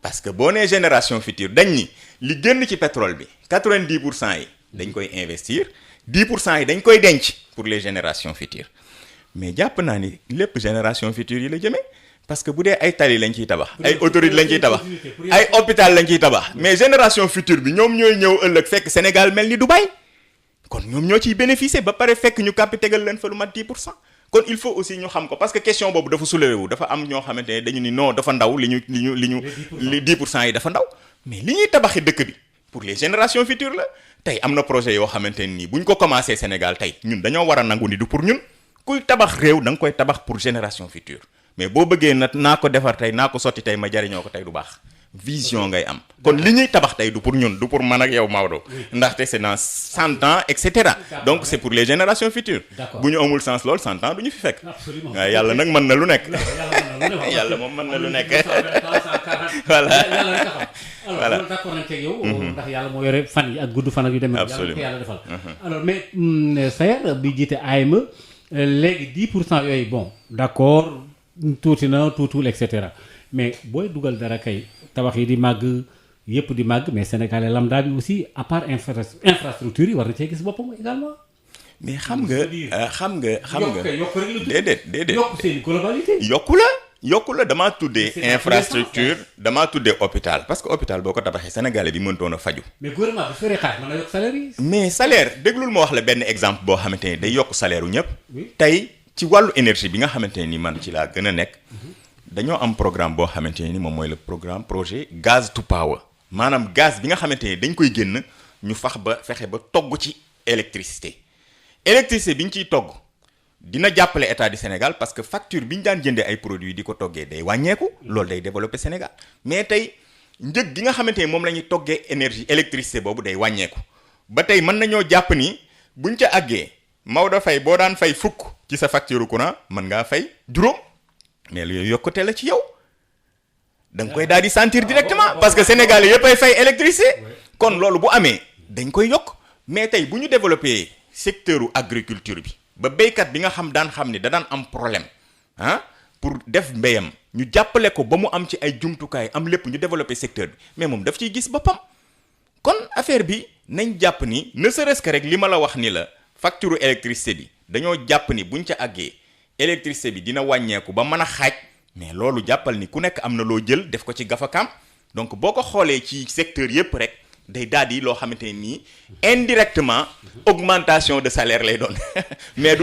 parce que boo nee génération future dañ ni li génn ci pétrole bi 90% yi dañ koy investir 10% yi dañ koy denc pour les générations futures mais jàpp naa ni lépp génération future yi la jëmee parce que bu dee ay tali lañ ciy tabax ay autoroute lañ ciy tabax ay hôpital lañ ciy tabax mais génération future bi ñoom ñooy ñëw ëllëg fekk Sénégal mel ni Dubaï kon ñoom ñoo ciy bénéficier ba pare fekk ñu kàppi tegal leen fa lu mat 10%. kon il faut aussi ñu xam ko parce que question boobu dafa soulevé wu dafa am ñoo xamante ne dañu ni non dafa ndaw li ñu 10% yi dafa ndaw mais li ñuy tabaxi dëkk bi pour les générations futures la tey am na projet yoo xamante ne nii bu ñu ko commencé Sénégal tey ñun dañoo war a nangu ni du pour ñun kuy tabax réew da nga koy tabax pour génération future mais boo bëggee nag naa ko defar tey naa ko sotti tey ma jariñoo ko tey du baax vision ngay am kon li ñuy tabax tey du pour ñun du pour man ak yow Maodo ndaxte c'est dans 100 ans et cetera donc c'est pour les générations futures bu ñu amul sens lool 100 ans du ñu fi fekk waaye yàlla nag mën na lu nekk yàlla moom mën na lu nekk voilà voilà alors d'accord nañ ci yow. ndax yàlla moo yore fan yi ak gudd fan ak yu demee. absolument yàlla defal. alors mais Sayer bi jiite AME léegi 10% yooyu bon d'accord tuuti na tuutul et cetera mais booy dugal dara kay tabax yi di màgg yëpp di màgg mais Sénégalais lambda bi aussi à part infrastructure yi war na cee gis boppam également. mais xam nga déedéet yokk seen globalité. yokku la damaa tuddee infrastructure damaa tuddee hôpital parce que hôpital boo ko tabaxee sénégalais bi mëntoon a faju. mais gouvernement bi feree xaalis mën na yokk salaire yi. mais salaire déglul ma wax la benn exemple boo xamante ni day yokk salaire u ñëpp. tey ci wàllu énergie bi nga xamante ni man ci laa gën a nekk. dañoo am programme boo xamante ni moom mooy le programme projet gaz to power maanaam gaz bi nga xamante ni dañ koy génn ñu fexe ba togg ci électricité bi ñu ciy togg. dina jàppale état du Sénégal parce que facture bi ñu daan jëndee ay produits di ko toggee day wàññeeku loolu day développer Sénégal mais tey njëg gi nga xamante ni moom la ñuy toggee électricité boobu day wàññeeku ba tey mën nañoo jàpp ni buñ ca àggee Maodo Faye boo daan fay fukk ci sa facture courant mën ngaa fay juróom mais yooyu yokkute la ci yow da nga koy daal di sentir directement parce que Sénégalais yëpp ay fay électricité kon loolu bu amee dañ koy yokk mais tey bu ñu développer secteuru agriculture bi. ba béykat bi nga daan xam ni da daan am problème pour def mbéyam ñu jàppale ko ba mu am ci ay jumtukaay am lépp ñu développer secteur bi mais moom daf ciy gis boppam kon affaire bi nañ jàpp ni ne serait-ce que rek li ma la wax ni la facture électricité bi dañoo jàpp ni buñ ca àggee électricité bi dina wàññeeku ba mën a xaaj mais loolu jàppal ni ku nekk am na loo jël def ko ci gafakaam donc boo ko xoolee ci secteur yépp rek day daal di loo xamante nii indirectement augmentation de salaire lay doon mais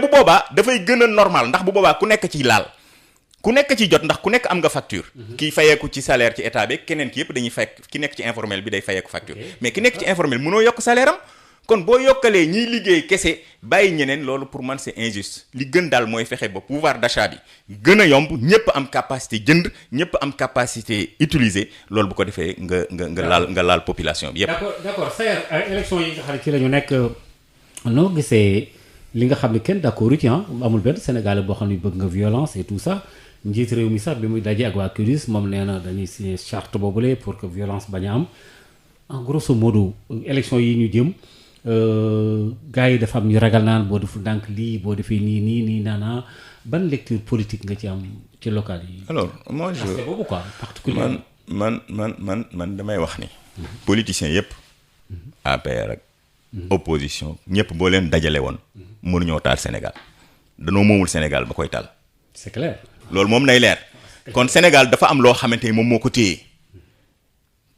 bu boobaa dafay gën a normal ndax bu boobaa ku nekk ci laal ku nekk ci jot ndax ku nekk am nga facture. kiy fayeeku ci salaire ci état bi keneen ki yëpp dañuy fay ki nekk ci informel bi day fayeeku facture mais ki nekk ci informel mënoo yokk salaire am kon boo yokkalee ñiy liggéey kese bàyyi ñeneen loolu pour man c'est injuste li gën daal mooy fexe ba pouvoir d'achat bi gën a yomb ñëpp am capacité jënd ñëpp am capacité utiliser loolu bu ko defee nga laal population bi yëpp. d'accord Sayer élection yi nga xam ne ci la ñu nekk noo gisee li nga xam ne kenn d'accord ci amul benn Sénégalais boo xam ne bëgg nga violence et tout ça njiit réew mi sax bi muy daje ak waa CUDIS moom nee na dañuy signer charte boobule pour que violence bañ a am en grosso modo élection yi ñu jëm. gars yi dafa am ñu ragal naan boo deful ndànk lii boo defee nii naana ban lecture politique nga ci am ci local yi. alors moi je boobu quoi particulièrement man damay wax ni. politiciens yëpp. APR ak. opposition ñëpp boo leen dajale woon. mënuñoo taal Sénégal danoo moomul Sénégal ba koy taal. c'est clair. loolu moom nay leer. kon Sénégal dafa am loo xamante ni moom moo ko téye.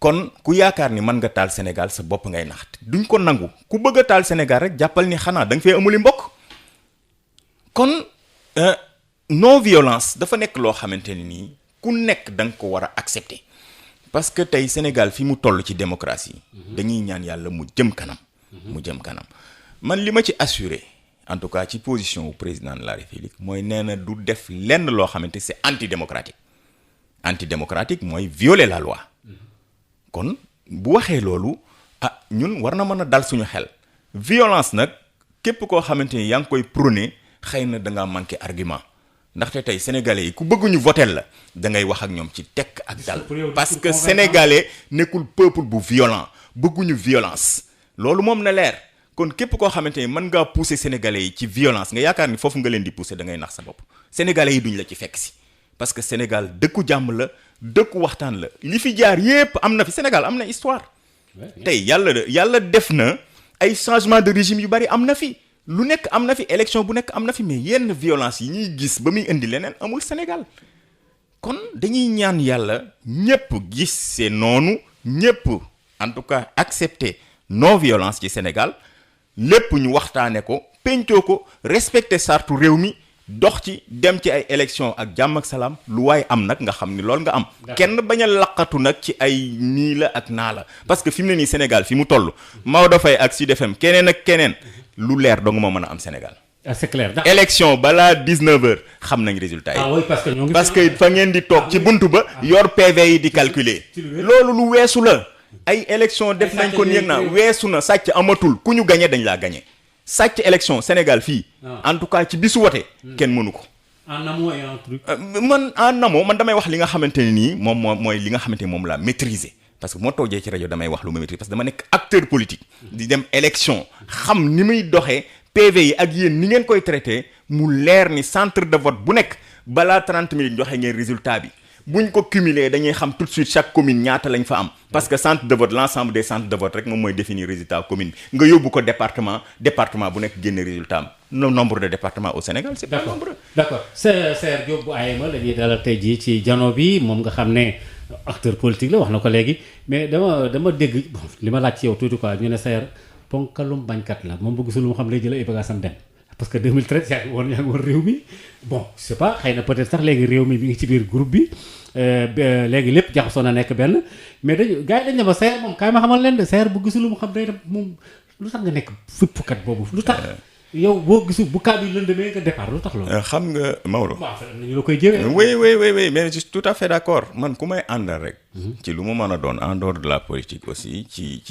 kon ku yaakaar ni mën nga taal Sénégal sa bopp ngay nax duñ ko nangu ku bëgg a taal Sénégal rek jàppal ni xanaa da nga fee amuli mbokk kon non violence dafa nekk loo xamante ni nii ku nekk da nga ko war a accepter parce que tey Sénégal fi mu toll ci démocratie dañuy ñaan yàlla mu jëm kanam. man li ma ci assuré en tout cas ci position wu président de la République mooy nee na du def lenn loo xamante c'est antidémocratique mooy violer la loi. kon bu waxee loolu ñun war na mën a dal suñu xel violence nag képp koo xamante ni yaa ngi koy prôné xëy na da ngaa manqué argument ndaxte tey sénégalais yi ku bëgguñu votel la da ngay wax ak ñoom ci tekk ak dal parce que sénégalais nekkul peuple bu violent bëgguñu violence loolu moom na leer kon képp koo xamante ni mën ngaa pousser sénégalais yi ci violence nga yaakaar ni foofu nga leen di pousser da ngay nax sa bopp sénégalais yi duñ la ci fekk si parce que Sénégal dëkku jàmm la dëkku waxtaan la li fi jaar yépp am na fi Sénégal am na histoire tey yàlla def na ay changement de régime yu bari am na fi lu nekk am na fi élection bu nekk am na fi mais yenn violence yi ñuy gis ba muy indi leneen amul Sénégal kon dañuy ñaan yàlla ñépp gis c'est noonu ñépp en tout cas accepter non violence ci Sénégal lépp ñu waxtaane ko pencoo ko respecter sartu réew mi dox ci dem ci ay élection ak jàmm ak salaam lu waaye am nag nga xam ni loolu nga am kenn bañ a laqatu nag ci ay nii la ak naa la parce que fi mu ne nii Sénégal fi mu toll Maodo Faye ak Sud FM keneen ak keneen lu leer dong moo mën a am Sénégal c'est clair élection balaa 19h xam nañ résultat yi oui, parce que fa ngeen di toog ci buntu ba yor PV yi di calculer loolu lu weesu la ay élection def nañ ko yëg na weesu na sàcc amatul ku ñu gañe dañ laa gañe sàcc élection Sénégal fii en tout cas ci bisu wote kenn mënu ko en amont et en truc man damay wax li nga xamante ne nii moom mooy li nga xamante ni moom laa maîtriser parce que moo toogee ci rajo damay wax lu ma maîtrise parce que dama nekk acteur politique di dem élection xam ni muy doxee PV yi ak yéen ni ngeen koy traité mu leer ni centre de vote bu nekk balaa 30 minutes joxe ngeen résultat bi buñ ko cumuler dañuy xam tout de suite chaque commune ñaata lañ fa am parce que centre de vote l'ensemble des centres de vote rek moom mooy définir résultat commune bi nga yóbbu ko département bu nekk génne résultat am nombre de départements au Sénégal c'est pas nombreux. D'accord Saer Diop bu AEMA la ñuy dalal tey jii ci jano bi moom nga xam ne acteur politique la wax na ko léegi mais dama dégg li ma laaj ci yow tuuti quoi ñu ne Saer ponkalum bañkat la moom bu gisul lu mu xam lay jël ay bagaasam dem parce que 2013 yaa ngi woon réew mi bon je sais pas xëy na peut-être sax léegi réew mi ngi ci biir groupe bi léegi lépp jaxasoo na nekk benn mais dañu gars yi dañ ne ma Saer moom kaay ma xamal leen de Saer bu gisul lu mu xam day dem moom lu tax nga nekk fippukat boobu lu tax yow boo gisul bu cas bi lëndëmee nga départ lu tax loolu. xam nga Maodo. waaw ñu la koy jëwee. oui mais je suis tout à fait d'accord man ku may àndal rek. ci lu mu mën a doon en dehors de la politique aussi ci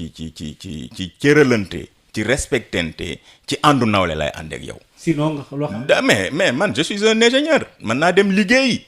cëralante ci respectante ci àndu nawle lay ànd ak yow. sinon nga loo xam. mais man je suis un ingénieur mën naa dem liggéey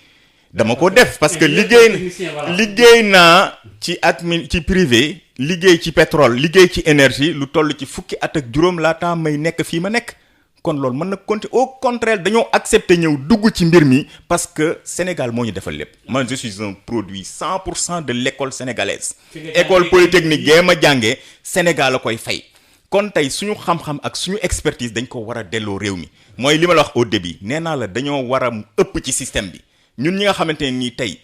dama ko def parce que liggéey naa ci privé liggéey ci pétrole liggéey ci énergie lu toll ci fukki at ak juróom laata may nekk fii ma nekk. kon loolu mën na continuer au contraire dañoo accepter ñëw dugg ci mbir mi parce que Sénégal moo ñu defal lépp man je suis un produit 100% de l'école sénégalaise école polytechnique gee ma jàngee Sénégal la koy fay kon tey suñu xam-xam ak suñu expertise dañ ko war a delloo réew mi mooy li ma la wax au début nee naa la dañoo war a ëpp ci système bi ñun ñi nga xamante ne nii tey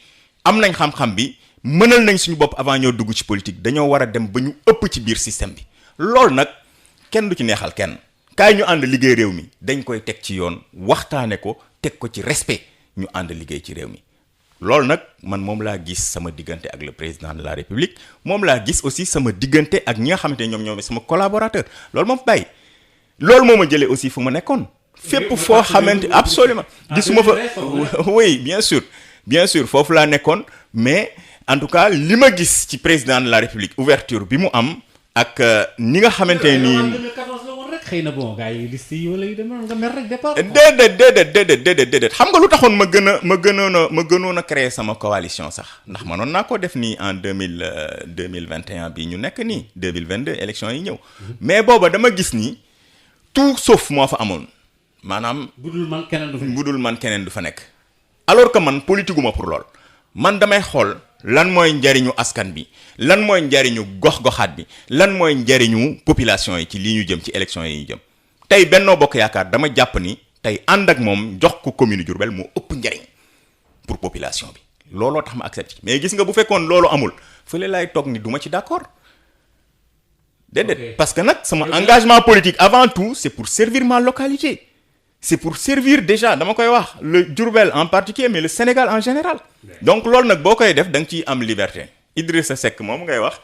am nañ xam-xam bi mënal nañ suñu bopp avant ñoo dugg ci politique dañoo war a dem ba ñu ëpp ci biir système bi loolu nag kenn du ci neexal kenn kaay ñu ànd liggéey réew mi dañ koy teg ci yoon waxtaane ko teg ko ci respect ñu ànd liggéey ci réew mi loolu nag man moom laa gis sama diggante ak le président de la république moom laa gis aussi sama diggante ak ñi nga xamante ne ñoom sama collaborateur loolu moom bàyyi loolu moo ma jëlee aussi fu ma nekkoon fépp foo xamante absolument gisuma fa oui bien sûr foofu laa nekkoon mais en tout cas li ma gis ci président de la république ouverture bi mu am ak ni nga xamante nii xëy na bon gars yi liste yi wala yu demee nga mer rek départ. déedéet xam nga lu taxoon ma gënoon a créer sama coalition sax ndax manoon naa ko def nii en 2021 bi ñu nekk nii 2022 élections yi ñëw mais booba dama gis ni tout sauf moo fa amoon maanaam. budul man keneen du fa nekk. alors que man politique ma pour lool man damay xool. lan mooy njariñu askan bi lan mooy njariñu gox-goxaat bi lan mooy njariñu population yi ci lii ñu jëm ci élection yi ñu jëm tey Benno Bokk Yaakaar dama jàpp ni tey ànd ak moom jox ko commune Diourbel moo ëpp njariñ pour population bi looloo tax ma accepté mais gis nga bu fekkoon loolu amul fële laay toog ni du ma ci d'accord déedéet parce que nag sama engagement politique avant tout c'est pour servir ma localité c'est pour servir déjà dama koy wax le Diourbel en particulier mais le Sénégal en général donc loolu nag boo koy def da nga ciy am liberté Idrissa Seck moom ngay wax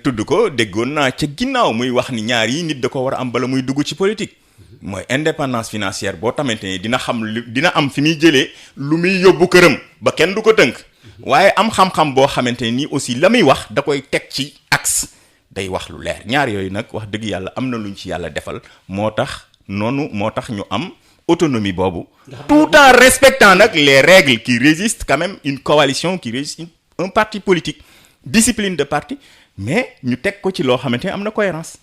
tudd ko déggoon naa ca ginnaaw muy wax ni ñaar yi nit da ko war a am bala muy dugg ci politique mooy indépendance financière boo tamante ni dina am fi muy jëlee lu muy yóbbu këram ba kenn du ko tënk waaye am xam-xam boo xamante ni aussi la muy wax da koy teg ci axe day wax lu leer ñaar yooyu nag wax dëgg yàlla am na luñ ci yàlla defal moo tax ñu am autonomie boobu tout en respectant nag les règles qui régissent quand même une coalition qui régisse un parti politique discipline de parti mais ñu teg ko ci loo xamante ne am na cohérence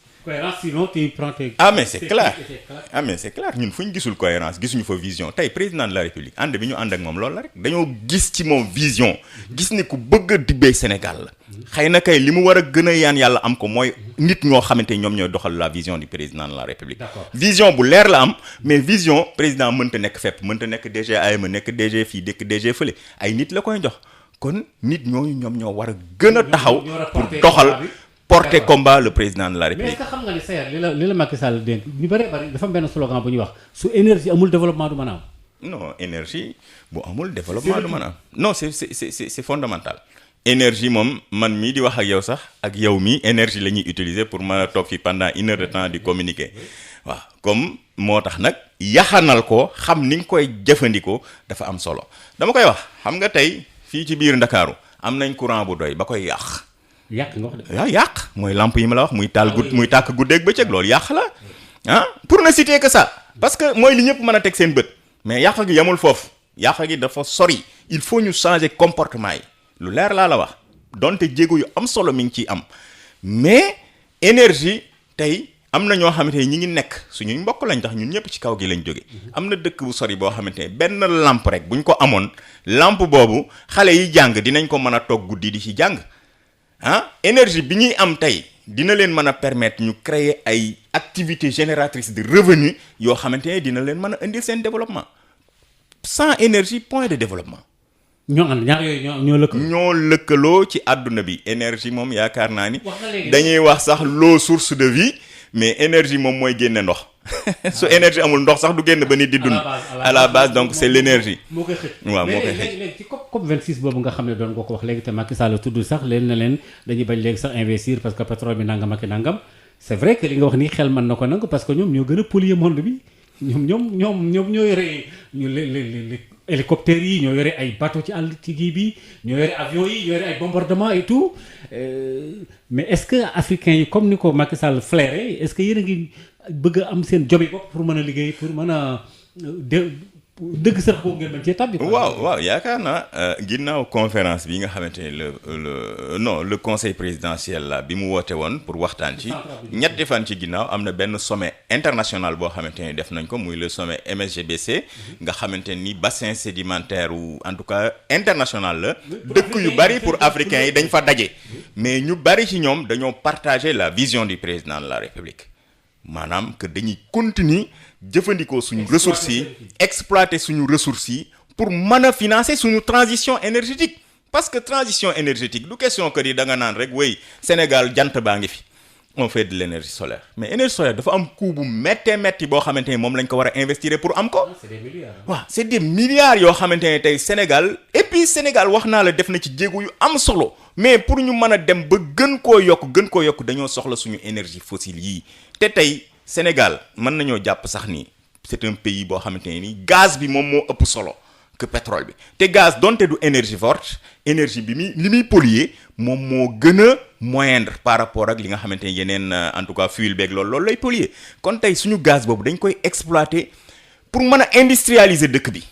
sinon tu prends tes... mais c'est clair ñun fu ñu gisul cohérence gisuñu fa vision tey président de la république ànd bi ñu ànd ak moom loolu la rek dañoo gis ci moom vision gis ni ku bëgg a dibbee Sénégal la xëy na kay li mu war a gën a yaan yàlla am ko mooy nit ñoo xamante ñoom ñooy doxal la vision du président de la république vision bu leer la am mais vision président mënta nekk fépp mënta nekk DG AEMA nekk DG fii nekk DG fële ay nit la koy jox kon nit ñooñu ñoom ñoo war a gën a taxaw pour doxal porter combat le président de la république. mais est-ce que xam nga ni Saer li la Macky Sall dénk ñu bari dafa am benn slogan bu ñuy wax su énergie amul développement du mën a am. non énergie bu amul développement du mën a am non c'est fondamental. énergie moom man mii di wax ak yow sax ak yow mii énergie la ñuy utiliser pour mën a toog fi pendant 1 heure de temps di communiquer waaw comme moo tax nag yaxanal ko xam ni nga koy jëfandikoo dafa am solo dama koy wax xam nga tey fii ci biir Ndakaaru am nañ courant bu doy ba koy yàq. yàq nga wax de. waaw yàq mooy lampe yi ma la wax muy taal muy tàkk guddeeg bëccëg loolu yàq la pour ne citer que ça parce que mooy li ñëpp mën a teg seen bët mais yàq gi yamul foofu yàq gi dafa sori il faut ñu changer comportement yi lu leer laa la wax donte jéego yu am solo mi ngi ciy am mais énergie tey am na ñoo xamante ne ñi ngi nekk suñuy mbokk lañ tax ñun ñëpp ci kaw gi lañ jóge am na dëkk bu sori boo xamante ne benn lampe rek buñ ko amoon lampe boobu xale yi jàng dinañ ko mën a toog guddi di ci jàng énergie bi ñuy am tey dina leen mën a permettre ñu créer ay activités génératrices de revenus yoo xamante ne dina leen mën a indil seen développement sans énergie point de développement. ñoo ànd ñaar yooyu ñoo lëkkaloo. ñoo lëkkaloo ci àdduna bi énergie moom yaakaar naa ni. dañuy wax sax l'eau source de vie mais énergie moom mooy génne ndox. su énergie amul ndox sax du génn ba nit di dund. à la base donc c'est l'énergie. moo koy xëcc waaw moo koy xëcc léegi ci COP 26 boobu nga xam ne doon nga ko wax léegi te Macky Sall tudd sax leen na leen dañuy bañ léegi sax investir parce que pétrole bi nangam ak nangam c'est vrai que li nga wax nii xel mën na ko nangu parce que ñoom ñoo gën a polluer monde bi ñoom ñoo yore les hélicoptères yi ñoo yore ay bateau ci àll ci kii bi ñoo yore avions yi ñoo yore ay bombardement et tout mais est-ce que africains yi comme ni ko Macky Sall flairé est-ce que yéen a ngi bëgg a am seen jobi bopp pour mën a liggéey pour mën a dëgg sax boobu ngeen mën cee tàbbi. waaw yaakaar naa ginnaaw conférence bi nga xamante ne le conseil présidentiel la bi mu woote woon pour waxtaan ci ñetti fan ci ginnaaw am na benn sommet international boo xamante ne def nañ ko muy le sommet MSGBC nga xamante ni bassin sédimentaire ou en tout cas international la dëkk yu bari pour africains yi dañ fa daje mais ñu bari ci ñoom dañoo partager la vision du président de la République maanaam que dañuy continuer jëfandikoo suñu ressources yi exploiter suñu ressources yi pour mën a financer suñu transition énergétique parce que transition énergétique du question que di da nga naan rek wey Sénégal jant baa ngi fi on fait de l'énergie solaire mais énergie solaire dafa am coût bu métti boo xamante ne moom lañ ko war a investir pour am ko. c'est des milliards. waaw c'est des milliards yoo xamante ne tey Sénégal et puis Sénégal wax naa la def na ci jéego yu am solo mais pour ñu mën a dem ba gën koo yokk dañoo soxla suñu énergie fossile yii te tey Sénégal mën nañoo jàpp sax ni c'est un pays boo xamante ne ni gaz bi moom moo ëpp solo que pétrole bi te gaz donte du énergie forte énergie bi li muy polluer moom moo gën a moindre par rapport ak li nga xamante ne yeneen en tout cas fuel beeg loolu lay polluer kon tey suñu gaz boobu dañ koy exploiter pour mën a industrialiser dëkk bi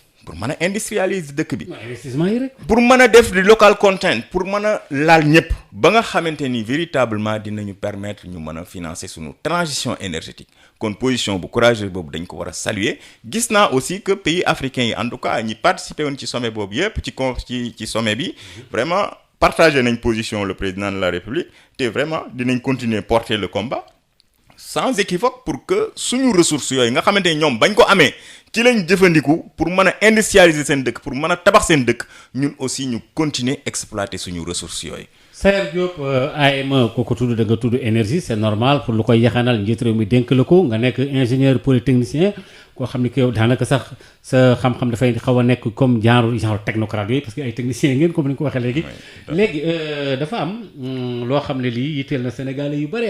investissement yi rek. pour mën a def di local content pour mën a laal ñëpp ba nga xamante ni véritablement dinañu permettre ñu mën a financer suñu transition énergétique kon position bu courageuse boobu dañ ko war a saluer gis naa aussi que pays africains yi en tout cas ñi participer woon ci sommet boobu yëpp ci sommet bi vraiment partagé nañ position le président de la République te vraiment dinañ continuer porter le combat sans équivoque pour que suñu ressources yooyu nga xamante ni ñoom bañ ko amee ci lañ jëfandiku pour mën a industrialiser seen dëkk pour mën a tabax seen dëkk ñun aussi ñu continuer exploiter suñu ressources yooyu. Saër Diop AME kooku tudd da nga tudd énergie c'est normal pour lu koy yaxanal njiit réew mi dénk la ko nga nekk ingénieur polytechnicien koo xam ni que yow daanaka sax sa xam-xam dafay xaw a nekk comme genre technocrate yooyu parce que ay techniciens ngeen comme ni nga ko waxee léegi. léegi dafa am loo xam ne lii yitteel na Sénégalais yu bari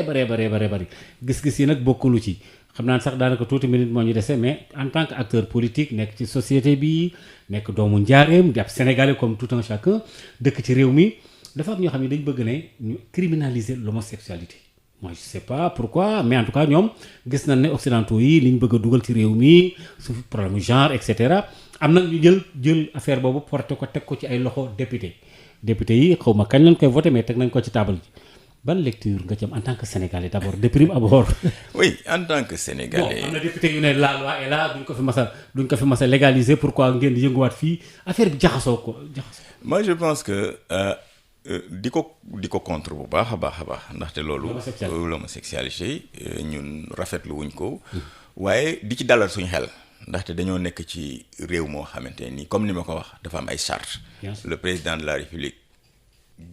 gis-gis yi nag bokkulu ci. xam naa sax daanaka tuuti minute moo ñu dese mais en tant que acteur politique nekk ci société bi nekk doomu njaareem jàpp sénégalais comme tout un chacun dëkk ci réew mi dafa am ñoo xam ne dañ bëgg ne ñu criminaliser l'homosexualité moi je sais pas pourquoi mais en tout cas ñoom gis nañ ne occidentaux yi li ñu bëgg a dugal ci réew mi su problème genre et cetera am na ñu jël affaire boobu porté ko teg ko ci ay loxo député yi xaw ma kañ lañ koy voté mais teg nañ ko ci table ji ban lecture nga ci am en tant que sénégalais d'abord de prime abord. oui en tant que sénégalais. bon am na député yu ne la loi est là duñ ko fi mas a légaliser pourquoi ngeen di yënguwaat fii affaire bi jaxasoo. moi je pense que di ko contre bu baax a baax ndaxte loolu. l'homosexualité ñun rafetlu wuñ ko. waaye di ci dalal suñu xel. ndaxte dañoo nekk ci réew moo xamante ni comme ni ma ko wax dafa am ay chartes. le président de la République.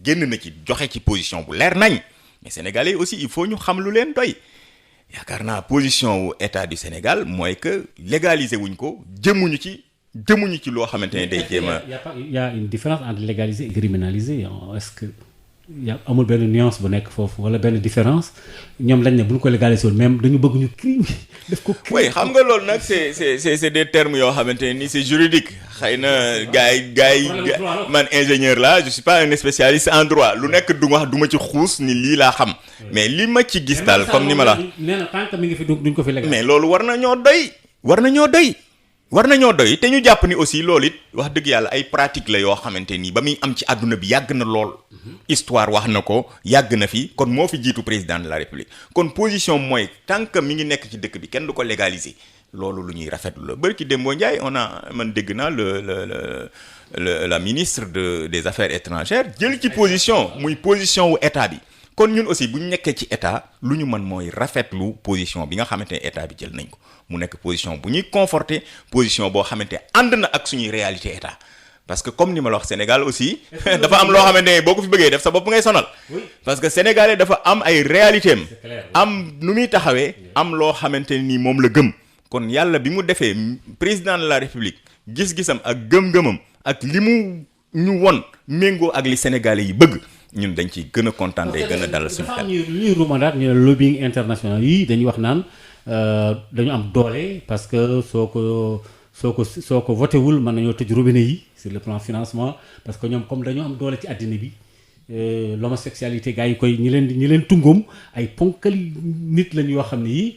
génn na ci joxe ci position bu leer nañ mais sénégalais aussi il faut ñu xam lu leen doy yaakaar naa position wu état du Sénégal mooy que légaliser wuñ ko jëmuñu ci loo xamante ne day jéem a. y a une différence entre légaliser et criminaliser est-ce que amul benn nuance bu nekk foofu wala benn différence ñoom lañ ne bu ñu ko légaliser woon même dañu bëgg ñu crime def ko. oui xam nga loolu nag c'est des termes yoo xamante ne ni c'est juridique xëy na gars yi man ingénieur là je suis pas un spécialiste en droit lu nekk du ma ci xuus ni lii laa xam mais li ma ci gis daal comme ni ma la. nee na tant que mi ngi fi duñ ko fi légaliser. mais loolu war na ñoo doy war nañoo doy te ñu jàpp ni aussi loolu it wax dëgg yàlla ay pratique la yoo xamante ni ba muy am ci àdduna bi yàgg na lool. Histoire wax na ko yàgg na fi kon moo fi jiitu président de la république kon position mooy tant que mi ngi nekk ci dëkk bi kenn du ko légaliser loolu lu ñuy rafetlu la bari ki Dembo Ndiaye man dégg naa la ministre des affaires étrangères jël ci position muy position wu état bi. kon ñun aussi bu ñu nekkee ci état lu ñu mën mooy rafetlu position bi nga xamante ne état bi jël nañ ko mu nekk position bu ñuy conforter position boo xamante ne ànd na ak suñuy réalité état parce que comme ni ma la wax Sénégal aussi dafa am loo xamante ne boo ko fi bëggee def sa bopp ngay sonal parce que sénégalais dafa am ay réalité am nu muy taxawee am loo xamante ni moom la gëm kon yàlla bi mu defee président de la république gis-gisam ak gëm-gëmam ak li mu ñu won méngoo ak li sénégalais yi bëgg ñun dañ ciy gën a kontaan day gën a dalal suñu xel. ñuy ruumandaat ñu ne lobbying international yi dañuy wax naan dañu am doole parce que soo ko voté wul mën nañoo tëj robinet yi sur le plan financement parce que ñoom comme dañoo am doole ci àddina bi l'homosexualité gars yi koy ñi leen tungoom ay ponkali nit lañ yoo xam ne yi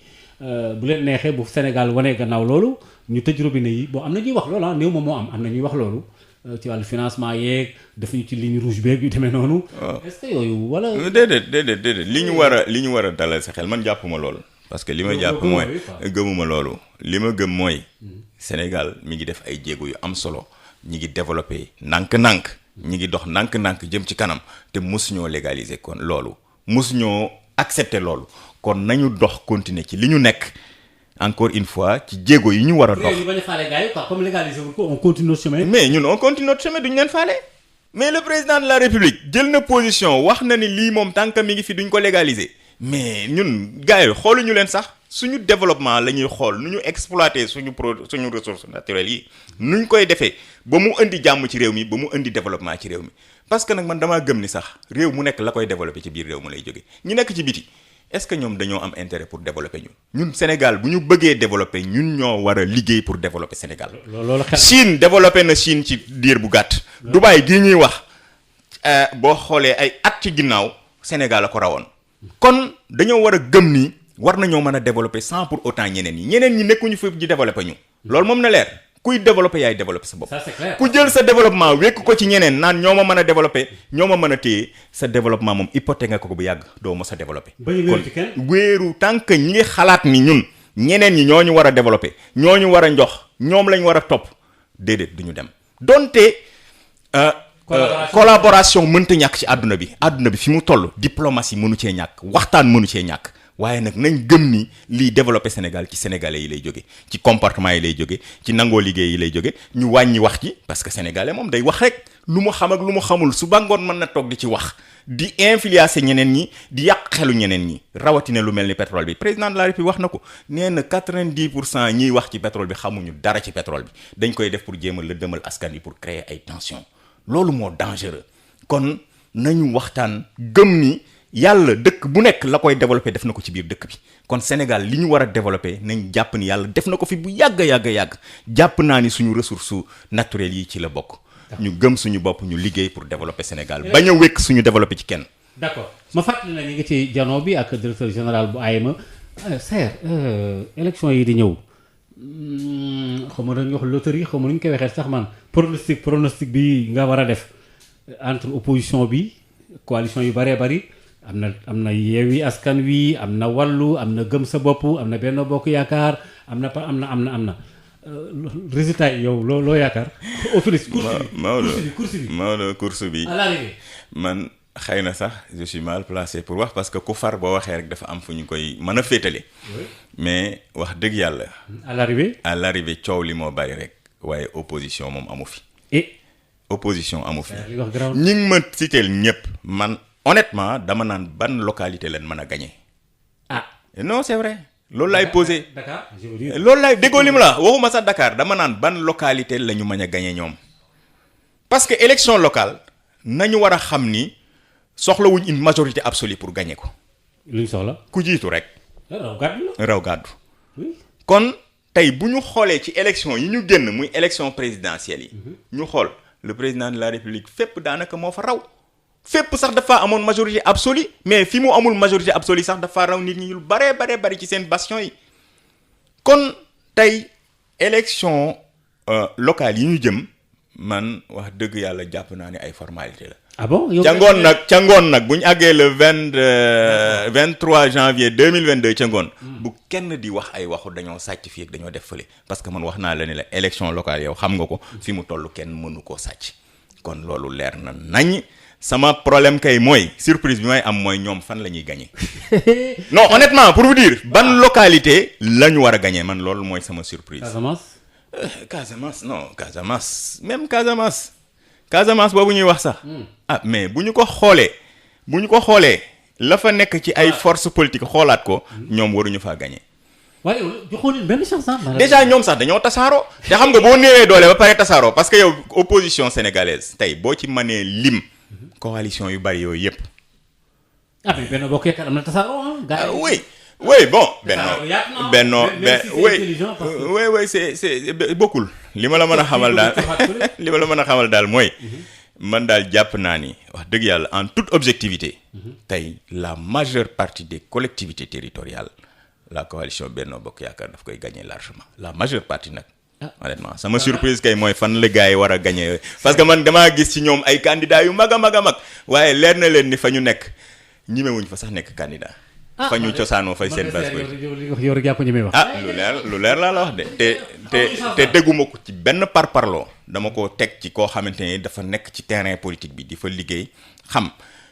bu leen neexee bu Sénégal wanee gannaaw loolu ñu tëj robinet yi bon am na ñuy wax loolu néew ma moo am na ñuy wax loolu. ci wàllu financement yeeg def ñu ci ligne rouge beeg yu demee noonu. est-ce que yooyu wala. déedéet li ñu war a dalal sa xel man jàppuma loolu. parce que li ma jàpp mooy gëmuma loolu. li ma gëm mooy. Sénégal mi ngi def ay jéego yu am solo ñi ngi développé nànk-nànk. ñi ngi dox nànk-nànk jëm ci kanam te mosuñoo légaliser kon loolu mosuñoo accepter loolu kon nañu dox continuer ci li ñu nekk. encore une fois ci jéego yi ñu war a dox. comme légaliser ko on continue notre chemin. mais ñun on continue notre chemin duñu leen faale. mais le président de la république jël na position wax na ni lii moom tant que mi ngi fi duñ ko légaliser. mais ñun gars yi xooluñu leen sax suñu développement la ñuy xool nu ñu exploiter suñu ressources naturelles yi. nuñ koy defee ba mu indi jàmm ci réew mi ba mu indi développement ci réew mi parce que nag man damaa gëm ni sax réew mu nekk la koy développer ci biir réew mu lay jóge ñi nekk ci biti. est-ce que ñoom dañoo am intérêt pour développer ñun Sénégal bu ñu bëggee développer ñun ñoo war a liggéey pour développer Sénégal. loolu Chine développé na Chine ci diir bu gàtt. Dubaï gii ñuy wax boo xoolee ay at ci ginnaaw Sénégal a ko rawoon. kon dañoo war a gëm ni war nañoo mën a développer sans pour autant ñeneen ñi nekkuñu fi di développer ñu. loolu moom na leer kuy développer yaay développer sa bopp. ça c'est clair. ku jël sa développement wékk ko ci ñeneen naan ñoo ma mën a développer ñoo ma mën a téye sa développement moom hypothèque nga ko bu yàgg doo mos a développer. kon wéeru tant que ñi ngi xalaat ni ñun ñeneen ñi ñoo ñu war a développer ñoo ñu war a njox ñoom lañ war a topp déedéet du ñu dem donte. collaboration mënta ñàkk ci àdduna bi fi mu toll diplomatie mënu cee ñàkk waxtaan mënu cee ñàkk. waaye nag nañ gëm ni lii développé Sénégal ci sénégalais yi lay jóge ci comportement yi lay jóge ci nangoo liggéey yi lay jóge ñu wàññi wax ci parce que sénégalais moom day wax rek lu mu xam ak lu mu xamul su ba ngoon mën na toog di ci wax di influencer ñeneen ñi di yàq xelu ñeneen ñi rawatina lu mel ni pétrole bi président de la République wax na ko nee na 90% ñiy wax ci pétrole bi xamuñu dara ci pétrole bi dañ koy def pour jéem a lëndëmal askan yi pour créer ay tensions loolu moo dangereux kon nañu waxtaan gëm ni. yàlla dëkk bu nekk la koy développé def na ko ci biir dëkk bi kon Sénégal li ñu war a développé nañ jàpp ni yàlla def na ko fi bu yàgg jàpp naa ni suñu ressources naturelles yi ci la bokk. ñu gëm suñu bopp ñu liggéey pour développer Sénégal bañ a wékk suñu développé ci kenn. d'accord ma fàttali na ñu ngi ci janoo bi ak directeur général bu AEMA. Saer élection yi di ñëw xam nga dañuy wax loterie xam nga nu ñu koy waxee sax man pronostic bi nga war a def entre opposition bi coalition yu bëree bëri. am na Yewwi Askan Wi am na Wallu am na Gëm Sa Bopp am na Benno Bokk Yaakaar am na résultat yi yow loo yaakaar. au finish course bi à l'arrivée man xëy na sax je suis mal placé pour wax parce que ku far boo waxee rek dafa am fu ñu koy mën a féetale. mais wax dëgg yàlla. à l'arrivée coow li moo bari rek waaye opposition moom amu fi. opposition amu fi. ñi ngi ma citeel ñëpp man. honnêtement dama naan ban localité lañ mën a gagner. non c'est vrai loolu laay posé. Dakar loolu laay déggoo li mu la waxuma sax Dakar dama naan ban localité la ñu mën a gagner ñoom. parce que élection locale nañu war a xam ni soxlawuñ une majorité absolue pour gagner ko. luñ soxla ku jiitu rek. raw gàddu. kon tey bu ñu xoolee ci élection yi ñu génn muy élection présidentielle yi. ñu xool le président de la république fépp daanaka moo fa raw. fépp sax dafa amoon majorité absolue mais fi mu amul majorité absolue sax dafa raw nit ñi lu bari ci seen bastion yi kon tey élection locale yi ñu jëm man wax dëgg yàlla jàpp naa ne ay formalité la. ah bon ca ngoon nag bu ñu àggee le 23 janvier 2022 ca ngoon. bu kenn di wax ay waxu dañoo sàcc fii ak dañoo def fële parce que man wax naa la ne la élection locale yow xam nga ko fi mu toll kenn mënu koo sàcc kon loolu leer na nañ. sama problème kay mooy surprise bi may am mooy ñoom fan la ñuy gagné non honnêtement pour vous dire ban localité la ñu war a gagné man loolu mooy sama surprise. Casamance non Casamance boobu ñuy wax sax. Mais bu ñu ko xoolee la fa nekk ci ay force politique xoolaat ko ñoom waruñu faa gagné. waaye joxoon nañu benn chance déjà ñoom sax dañoo tasaaroo. te xam nga boo néewee doole ba pare tasaaroo parce que yow opposition sénégalaise tey boo ci mënee lim. coalition yu bari yooyu yëpp. mais Benno Bokk Yaakaar am na tasaaroo oui bon Benno oui c'est bokkul li ma la mën a xamal daal mooy man daal jàpp naa ni wax dëgg yàlla en toute objectivité tey la majeure partie des collectivités territoriales la coalition Benno Bokk Yaakaar daf koy gagner largement la majeure partie nag. Honnêtement sama surprise kay mooy fan la gars yi war a gagné parce que man damaa gis ci ñoom ay candidats yu mag a mag waaye leer na leen ni fa ñu nekk ñimewuñ fa sax nekk candidat. fa ñu cosaanoo fay seen base yow rek yaa ko ñemee wax. lu leer laa la wax de te teguma ko ci benn parparloo dama ko teg ci koo xamante ni dafa nekk ci terrain politique bi di fa liggéey xam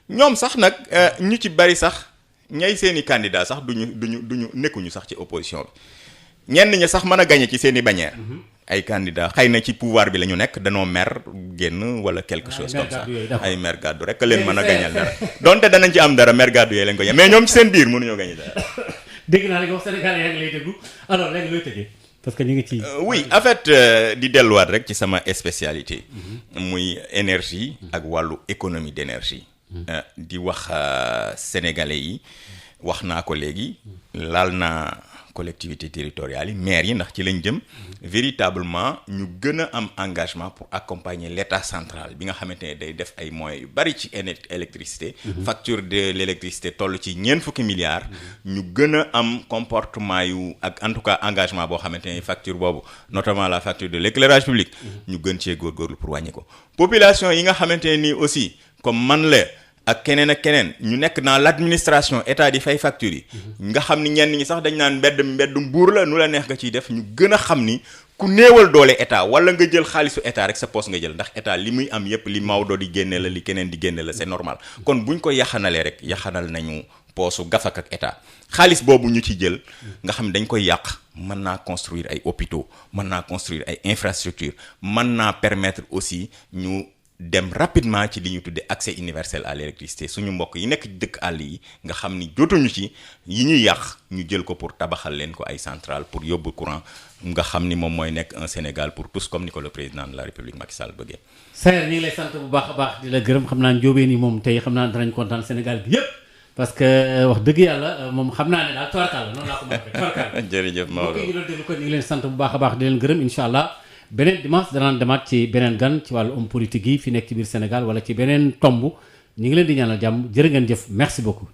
ñoom sax nag ñu ci bari sax ñay seeni candidat sax duñu nekkuñu sax ci opposition bi. ñenn ñi sax mën a gagné ci seen i bannière ay candidats xëy na ci pouvoir bi la ñu nekk danoo mer génn wala quelque chose comme ça ay mer gàddu rek leen mën a gañal dara donte danañ ci am dara mer gàddu yooyu lañ ko mais ñoom ci seen biir mënuñoo gagné dara. dégg naa léegi wax Sénégal yaa ngi lay déglu alors léegi looy tëjee parce que ñu ngi ci. oui en fait di delluwaat rek ci sama spécialité. muy énergie ak wàllu économie d'énergie. di wax sénégalais yi wax naa ko léegi laal naa. collectivités territoriales yi maires yi ndax ci lañ jëm véritablement ñu gën a am engagement pour accompagner l'État central bi nga xamante ne day def ay moyens yu bari ci électricité facture de l'électricité toll ci 40 milliards ñu gën a am comportement yu ak en tout cas engagement boo xamante ne facture boobu notamment la facture de l'éclairage public ñu gën cee góorgóorlu pour wàññi ko population yi nga xamante ne nii aussi comme man la ak keneen ñu nekk dans l'administration état di fay facture yi nga xam ni ñenn ñi sax dañ naan mbeddum buur la nu la neex nga ciy def ñu gën a xam ni ku néewal doole état wala nga jël xaalisu état rek sa poste nga jël ndax état li muy am yépp li Maodo di génne la li keneen di génne la c'est normal kon buñ ko yaxanalee rek yaxanal nañu poosu gafak ak état xaalis boobu ñu ci jël nga xam dañ koy yàq mën naa construire ay hôpitaux mën naa construire ay infrastructures mën naa permettre aussi ñu dem rapidement ci li ñu tuddee accès universel à l'électricité suñu mbokk yi nekk dëkk àll yi nga xam ni jotuñu ci yi ñuy yàq ñu jël ko pour tabaxal leen ko ay centrales pour yóbbu courant nga xam ni moom mooy nekk un Sénégal pour tous comme ni ko le président de la République Macky Sall bëggee. Saër ñu ngi lay sant bu baax a baax di la gërëm xam naa njóobee ni moom tey xam naa danañ kontaan Sénégal bi yépp parce que wax dëgg yàlla moom xam naa ne daal tubarkalla noonu laa ko mën a tubarkalla. jërëjëf Maodo mbokk yi doon déglu ko ñu ngi leen sant bu baax a baax di leen gërëm incha allah beneen dimanche danaan demaat ci beneen gan ci wàllu homme politique yi fi nekk ci biir Sénégal wala ci beneen tomb ñu ngi leen di ñaanal jàmm jërë ngeen jëf merci beaucoup.